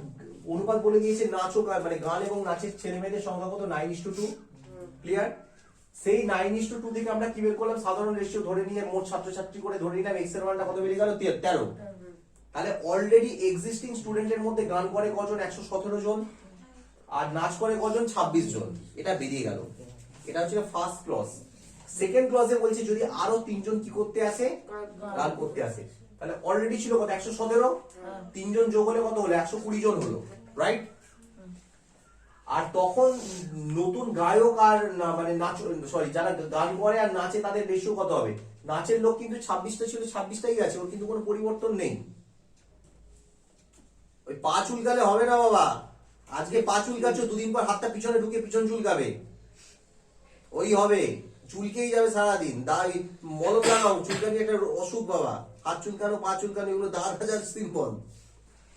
A: অনুপাত বলে দিয়েছে নাচ ও মানে গান এবং নাচের ছেলে মেয়েদের সংখ্যা কত 9:2, ক্লিয়ার? সেই 9:2 থেকে আমরা কি বের করলাম, সাধারণ রেশিও ধরে নিয়ে মোট ছাত্রছাত্রী করে ধরে নিলাম, এক্স এর মানটা কত বেরিয়ে গেল 13। তাহলে অলরেডি এক্সিস্টিং স্টুডেন্টের মধ্যে গান করে কজন 117 জন আর নাচ করে কজন 26 জন, এটা বেরিয়ে গেল। এটা হচ্ছে ফার্স্ট ক্লজ। সেকেন্ড ক্লজে বলছে যদি আরো 3 জন কি করতে আসে, গান করতে আসে, তাহলে অলরেডি ছিল কত 117, 3 জন যোগ হলে কত হলো 120 জন হলো, রাইট? আর তখন নতুন গায়ক আর মানে নাচ, সরি যারা গান করে আর নাচে তাদের রেশিও কত হবে? নাচের লোক কিন্তু 26টা ছিল, 26টাই আছে, ওর কিন্তু কোনো পরিবর্তন নেই। ওই পা চুলকালে হবে না বাবা, আজকে পা চুলকাচ্ছ, দুদিন পর হাতটা পিছনে ঢুকে পিছন চুলকাবে, ওই হবে, চুলকেই যাবে সারাদিন। মলম লাগাও, চুলকানি একটা অসুখ বাবা, হাত চুলকানো পা চুলকানো এগুলো 10,000 সিম্পল,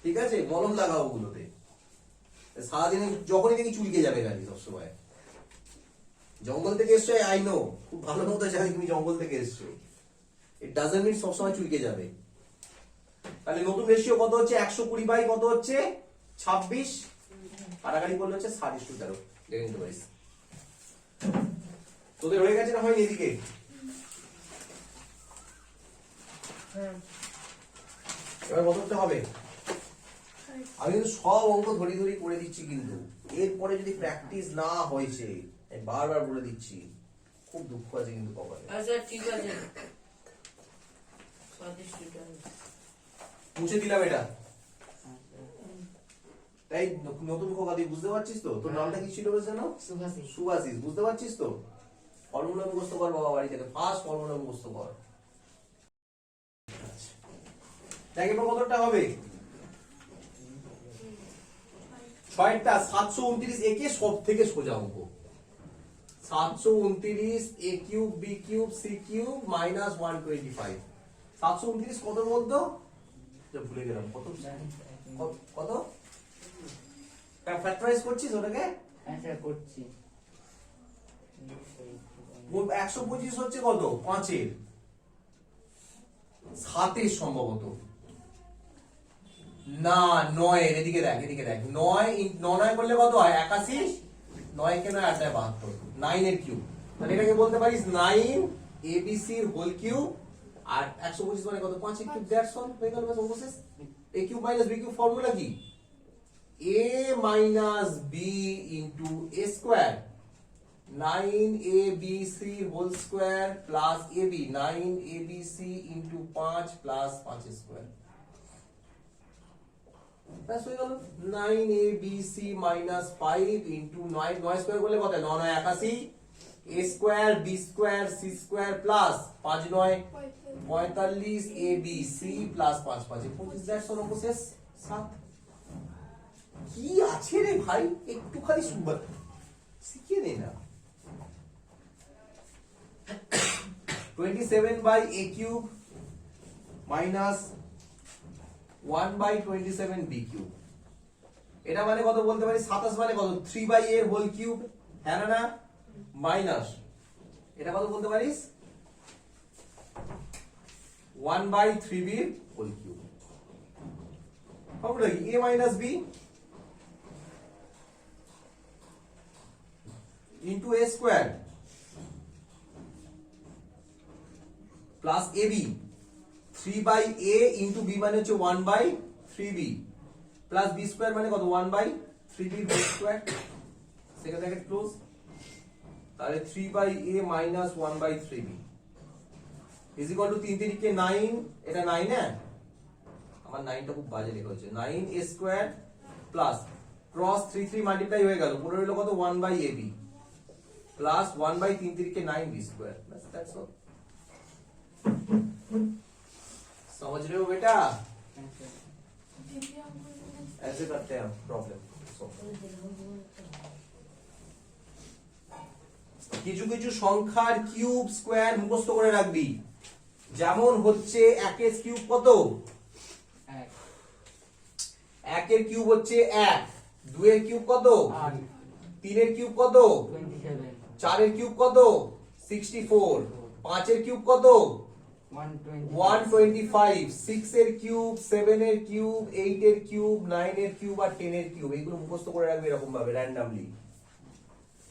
A: ঠিক আছে? মলম লাগাও ওগুলোতে, সারাদিনে যখনই দেখি চুলকে যাবে গাড়ি সবসময়। জঙ্গল থেকে এসছো, আই নো, খুব ভালো মতো জানি তুমি জঙ্গল থেকে এসছো, ইট ডাজন্ট মিন সবসময় চুলকে যাবে। তাহলে নতুন রেশিও কত হচ্ছে 120 বাই কত হচ্ছে 26, কাটাকাটি করলে হচ্ছে 60:13, দেখে নিতে পারিস। তোদের হয়ে গেছে না হয়নি এদিকে? এবার কতটা হবে? আমি কিন্তু সব অঙ্ক ধরি ধরি করে দিচ্ছি, কিন্তু এরপরে যদি প্র্যাকটিস না হয়েছে, আমি বারবার বলে দিচ্ছি, খুব দুঃখ আছে কিন্তু কপালে।
B: আচ্ছা ঠিক আছে, 60টা
A: মুছে দিলাম এটা, তাই নতুন খোকা তুই বুঝতে পারছিস তো? তোর নামটা কি ছিল বেশ জানো?
C: সুভাষিস।
A: সুভাষিস, বুঝতে পারছিস তো? ফর্মুলা মুখস্থ কর বাবা, বাড়ি থেকে ফার্স্ট ফর্মুলা মুখস্থ কর। দেখ এবার কতটা হবে, 6টা 729 একে সব থেকে সোজা অঙ্ক, 729 a cube b cube c cube minus 125, 729 কত বলতো ভুলে গেলাম কত ফ্যাক্টরাইজ করছিস ওটাকে?
C: হ্যাঁ করছি।
A: 125 হচ্ছে কত 5-এর 7-এর সম্ভবত না 9-এর। এদিকে দেখ 9 করলে কত হয় 81, 9 কে 9 8 72, 9 এর কিউব। তাহলে এটাকে বলতে পারিস 9 ABC এর হোল কিউব। আর 125 মানে কত 5 এর কিউব। দ্যাটস অল, হয়ে গেল। বাস অবশেষ a cube minus b cube formula কি? a minus b into a square 9abc whole square plus ab 9abc into 5 plus 5 square. ব্যাস হয়ে গেল। 9abc মাইনাস 5 ইনটু 9 স্কয়ার করলে কত হয় 9 9 81, a square b square c square plus 5 9 45 abc plus 5 5 25। That's all অবশেষ 7। কি আছে রে ভাই, একটু খালি সুন্দর শিখিয়ে নে না। 27 by a cube minus 1 by 27 b cube. এটা মানে কত বলতে পারি 27 মানে কত 3 বাই a এর হোল কিউব। হ্যাঁ না মাইনাস এটা কত বলতে পারিস 1 বাই 3b এর হোল কিউব। ফর্মুলা কি a minus b into a square plus ab 3 by a into b মানে হচ্ছে 1 by 3b plus b square মানে কত 1 by 3b whole square second bracket close. তাহলে 3 by a minus 1 by 3b is equal to 3 3 কে 9, এটা 9 হ্যাঁ আমার 9টা খুব বাজে লেখা হচ্ছে 9 a square plus cross 3 3 multiply হয়ে গেল পুরো হলো কত 1 by ab प्लस 1 बाई 3 3 के 9 b स्क्वायर। बस दैट्स ऑल। समझ रहे हो बेटा? ऐसे करते हैं प्रॉब्लम। কিছু কিছু সংখ্যার কিউব স্কয়ার মুখস্থ করে রাখবি। যেমন হচ্ছে 1 এর কিউব কত 1 এর কিউব হচ্ছে 1, 2 এর কিউব কত
C: 8,
A: 3 এর কিউব কত
C: 27,
A: 4 এর কিউব কত 64, 5 এর কিউব কত 125, 6 এর কিউব 7 এর কিউব 8 এর কিউব 9 এর কিউব আর 10 এর কিউব। এগুলো মুখস্থ করে রাখবে এরকম ভাবে র্যান্ডমলি।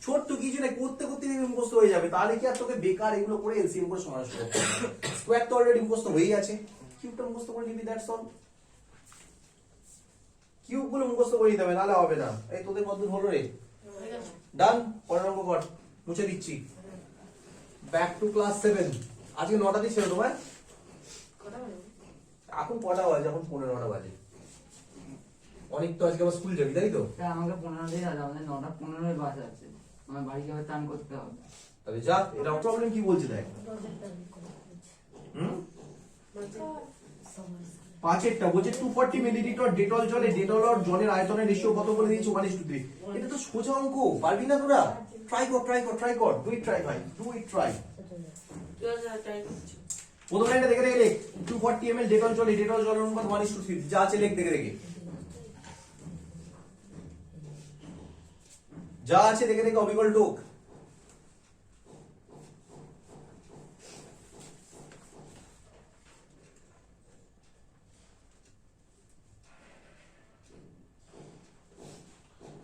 A: ছোট্ট কিছু না করতে করতে দেখবি মুখস্থ হয়ে যাবে। তাহলে কি আর তোকে বেকার এগুলো করে এলসিএম করে সমাধান করতে হবে? স্কয়ার তো অলরেডি মুখস্থ হয়েই আছে, কিউবটা মুখস্থ করে নিবি। That's all. কিউব গুলো মুখস্থ করে নিতে হবে নাহলে হবে না। এই তোদের কতদূর হলো রে? ডান। পরের অঙ্ক কর, মুছে দিচ্ছি। Back to class 7। আজকে 9টা দিয়ে ছিল তোমার? এখন কটা বাজে? এখন 15টা বাজে। অনেক তো আজকে আবার স্কুল যাবি তাই তো?
C: আমাকে 15 দিন আছে, আমাদের 9টা 15 বাস আছে, আমার বাড়ি যাওয়ার টান করতে হবে।
A: তবে যা এটা প্রবলেম কি বলছে দেখ। পাঁচেরটা বলছে 240 মিলিলিটার ডেটল জলে ডেটল আর জলের আয়তনের রেশিও কত বলে দিয়েছে 1:3। এটা তো সোজা অঙ্ক, পারবি না তোরা? ট্রাই কর ডু ইট ট্রাই ভাই, ডু ইট ট্রাই। প্রথম লাইনটা দেখে রেখে 240 ml ডেটল জলে ডেটল জলের অনুপাত 1:3 যা আছে লেখ দেখে রেখে, যা আছে দেখে রেখে অবিকল ঢোক।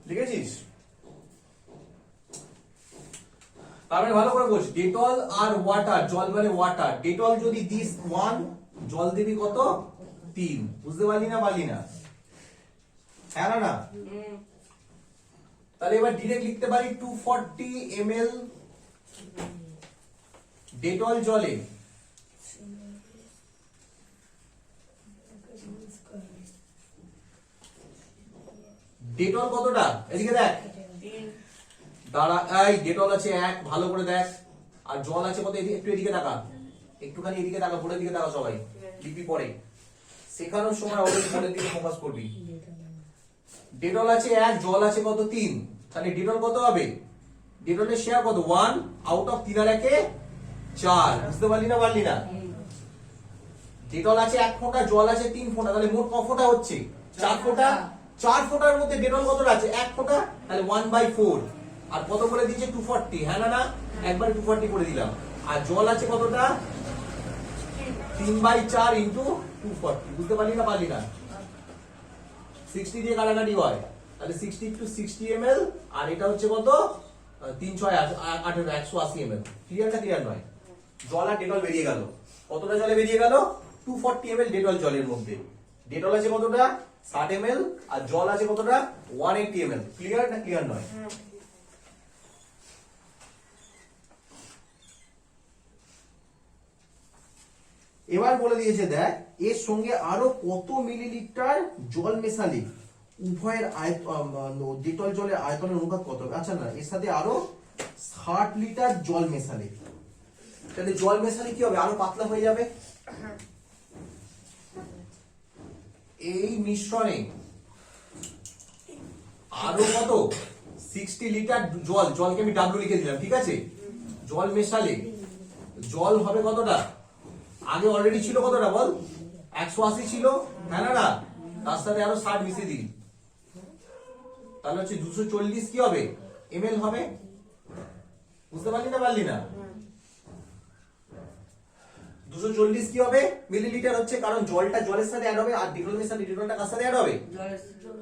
A: লিখেছিস? তারপরে ভালো করে বোঝ, ডেটল আর ওয়াটার, জল মানে ওয়াটার। ডেটল যদি দিস 1, জল দিবি কত 3। বুঝতে পারলি না? হ্যাঁ না? তাহলে এবার ডিরেক্ট লিখতে পারি 240 ml ডেটল জলে ডেটল কতটা এদিকে দেখ দাঁড়া। এই ডেটল আছে 1, ভালো করে দেখ। আর জল আছে কত? একটু এদিকে তাকা, একটুখানি এদিকে তাকা, বোর্ডের দিকে তাকা সবাই। লিপি পড়ে শেখানোর সময় অবশ্যই বোর্ডের দিকে ফোকাস করবি। ডেটল আছে 1, জল আছে কত 3। তাহলে ডেটল কত হবে? ডেটলের শেয়ার কত 1 আউট অফ 3 আর 1 4। বুঝতে পারলি না? ডেটল আছে 1 ফোঁটা, জল আছে 3 ফোঁটা, তাহলে মোট ক ফোঁটা হচ্ছে 4 ফোঁটা। 4 ফোঁটার মধ্যে ডেটল কতটা আছে 1 ফোঁটা, তাহলে 1/4। আর কত করে দিয়েছে 240, হ্যাঁ না? একবারে 240 করে দিলাম। আর জল আছে কতটা 3/4 ইনটু 240, বুঝতে পারলি না পারলি না? 60 দিয়ে কাটাকাটি হয়, তাহলে 60 টু 60 ml, আর এটা হচ্ছে কত 3 6 18 180 ml। ক্লিয়ার না ক্লিয়ার নয়? জল আর ডেটল বেরিয়ে গেল, কতটা জলে বেরিয়ে গেল 240 ml ডেটল জলের মধ্যে। ডেটল আছে কতটা 60 ml, আর জল আছে কতটা 180 ml। ক্লিয়ার না ক্লিয়ার নয়? এবার বলে দিয়েছে দেখ এর সঙ্গে আরো কত মিলিলিটার জল মেশালে উভয়ের ডেটল জলের আয়তনের অনুপাত কত হবে। আচ্ছা না, এর সাথে আরো 60 লিটার জল মেশালে, তাহলে জল মেশালে কি হবে আরো পাতলা হয়ে যাবে। এই মিশ্রণে আরো কত 60 লিটার জল, জলকে আমি ডাব্লু লিখে দিলাম, ঠিক আছে। জল মেশালে জল হবে কতটা, আগে অলরেডি ছিল কতটা বল 180 ছিল, হ্যাঁ না? তার সাথে আরো 60 মিশিয়ে দিই, তাহলে হচ্ছে 240 কি হবে ml হবে। বুঝতে পারলি না পারলি না? 240 কি হবে মিলিলিটার হচ্ছে, কারণ জলটা জলের সাথে অ্যাড হবে, আর ডেটল মেশালে ডেটলটা কার সাথে অ্যাড হবে,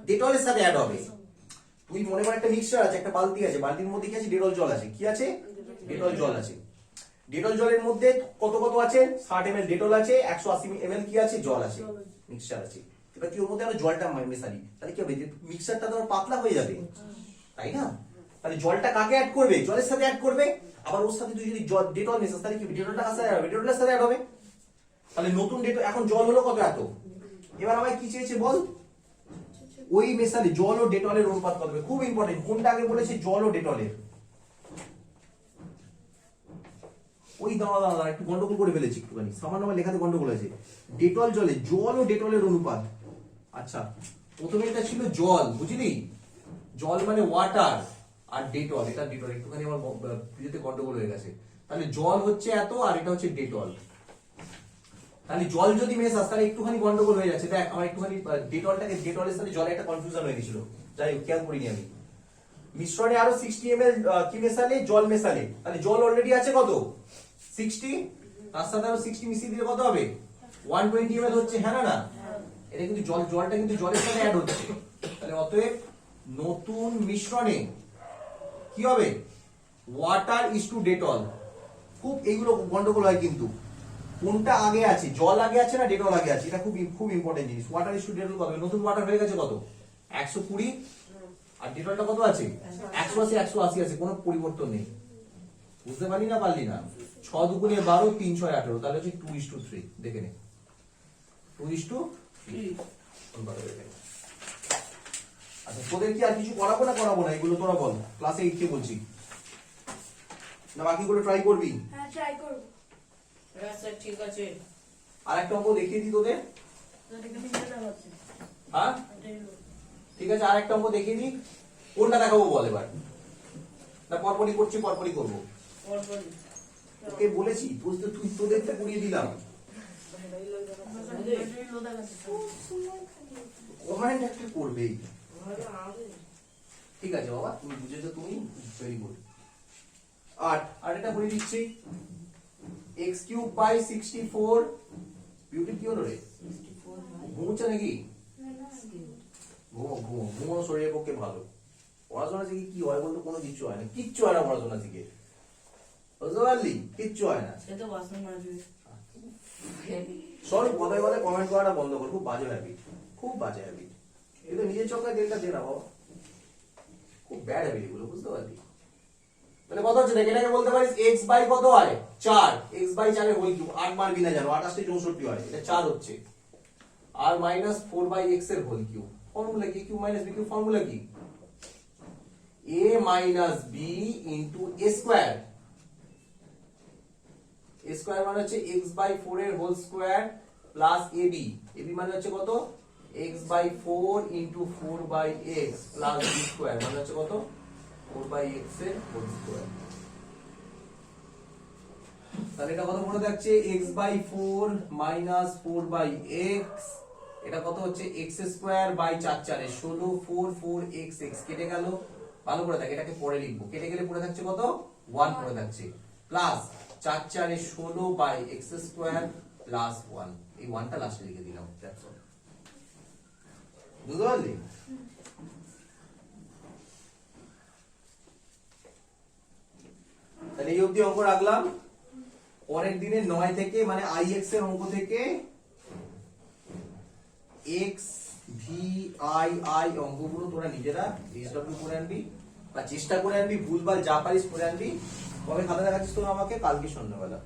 A: ডেটলের সাথে অ্যাড হবে। তুই মনে কর একটা মিক্সচার আছে, একটা বালতি আছে, বালতির মধ্যে কি আছে ডেটল জল আছে, কি আছে ডেটল জল আছে। ডেটল জলের মধ্যে কত কত আছে 60 ml ডেটল আছে, 180 ml কি আছে জল আছে, মিক্সচার আছে। এবার তুই ওর মধ্যে আরো জলটা মেশালি, তাহলে কি হবে মিক্সচারটা তো পাতলা হয়ে যাবে, তাই না? তাহলে জলটা কাকে অ্যাড করবে, জলের সাথে অ্যাড করবে। আবার ওর সাথে তুই যদি ডেটল মেশাস তাহলে কি ডেটলটা কার সাথে অ্যাড হবে, ডেটলের সাথে অ্যাড হবে। তাহলে নতুন ডেটল এখন জল হলো কত এত। এবার আমায় কি চেয়েছে বল, ওই মেশালে জল ও ডেটলের অনুপাত কত হবে। খুব ইম্পর্টেন্ট, কোনটা আগে বলেছে জল ও ডেটলের। ওই দাঁড়া দাঁড়া একটু গন্ডগোল করে ফেলেছি একটুখানি, সামান্য আমার লেখাতে গন্ডগোল আছে। ডেটল জলে জল ও ডেটলের অনুপাত। আচ্ছা প্রথমে এটা ছিল জল, বুঝলি, জল মানে ওয়াটার, আর ডেটল এটা ডেটল, একটুখানি আমার বুঝতে গন্ডগোল হয়ে গেছে। তাহলে জল হচ্ছে এত, আর এটা হচ্ছে ডেটল। তাহলে জল যদি মেশাস তাহলে একটুখানি গন্ডগোল হয়ে যাচ্ছে। দেখ আমার একটুখানি ডেটলটাকে ডেটলের সাথে জলে একটা কনফিউশন হয়ে গেছিল, যাই হোক খেয়াল করিনি আমি। মিশ্রণে আরো 60 ml কি মেশালে জল মেশালে, তাহলে জল অলরেডি আছে কত 60, তার সাথে আরো 60 মিশিয়ে দিলে কত হবে 120 ml হচ্ছে, হ্যাঁ না? এটা কিন্তু জলটা কিন্তু জলের সাথে অ্যাড হচ্ছে। তাহলে অতএব নতুন মিশ্রণে কি হবে ওয়াটার ইজ টু ডেটল। খুব এইগুলো গন্ডগোল হয় কিন্তু, কোনটা আগে আছে, জল আগে আছে না ডেটল আগে আছে, এটা খুব খুব ইম্পর্টেন্ট জিনিস। ওয়াটার ইজ টু ডেটল কত হবে, নতুন ওয়াটার হয়ে গেছে কত 120, আর ডেটলটা কত আছে 180 180 আছে, কোনো পরিবর্তন নেই। বুঝতে পারলি না পারলি না? 6 দুগুণে 12, 3 6 18, তাহলে হচ্ছে 2:3। দেখে নে 2:3। আচ্ছা তোদের কি আর কিছু করাবো না করাবো না, এগুলো তোরা বল, ক্লাসে 8 কে বলছি না, বাকিগুলো ট্রাই করবি।
B: হ্যাঁ ট্রাই করব।
D: আচ্ছা ঠিক আছে।
A: আর একটা অঙ্ক দেখিয়ে দিই তোদের, হ্যাঁ ঠিক আছে, আর একটা অঙ্ক দেখিয়ে দিই। কোনটা দেখাবো বল এবার, না পরপরই করছি, পরপরই করবো। ওকে বলেছি তুই তোদের তো করিয়ে দিলাম, কমেন্ট একটা করবেই। ঠিক আছে বাবা, তুমি বুঝেছো, তুমি ভেরি গুড। আর এটা বলে দিচ্ছি x³/64। বিউটি কি হলো রে, ঘুমোচ্ছে নাকি? ঘুমো শরীরের পক্ষে ভালো। পড়াশোনা শিখে কি হয় বলতো, কোনো কিচ্ছু হয় না, কিচ্ছু হয় না পড়াশোনা শিখে, বুঝতে পারলি, কিচ্ছু হয় না।
D: সে তো বাসন মাজবে।
A: সরি কথায় কথায় কমেন্ট করাটা বন্ধ কর, খুব বাজে হ্যাবিট, খুব বাজে হ্যাবিট। কিন্তু নিজের চোখে তেলটা দে না বাবা, খুব ব্যাড হ্যাবিট এগুলো, বুঝতে পারলি। মানে কত হচ্ছে দেখ, এটাকে বলতে পারিস x বাই কত হয় 4, x/4 এর হোল কিউব, 8 মার্ক বিনা জানো 28 তে 64 হয়, এটা 4 হচ্ছে, আর মাইনাস 4/x এর হোল কিউব। ফর্মুলা কি, cube minus b cube, formula কি a minus b into a square. a square মানে হচ্ছে x/4 এর whole square plus ab, ab মানে হচ্ছে কত x/4 into 4/x plus b square মানে হচ্ছে কত 4/x এর হোল স্কয়ার। তাহলে এটা কত পড়ে থাকছে x/4 মাইনাস 4/x, এটা কত হচ্ছে x² 4 4 16 4 4 x কেটে গেল, ভালো করে দেখ এটাকে পরে লিখবো, কেটে গেলে পড়ে থাকছে কত 1 পড়ে থাকছে, প্লাস 4 4 16/x² প্লাস 1, এই 1টা লাস্টে লিখে দিলাম। That's all. বুঝতে পারলি? তাহলে এই অবধি অঙ্ক রাখলাম। পরের দিনে 9 থেকে মানে ix এর অঙ্ক থেকে x v i i অঙ্কগুলো তোরা নিজেরা SW করে আনবি বা চেষ্টা করে আনবি, ভুলভাল যা পারিস করে আনবি। কবে খাতা দেখাচ্ছিস তোরা আমাকে? কালকে সন্ধ্যাবেলা।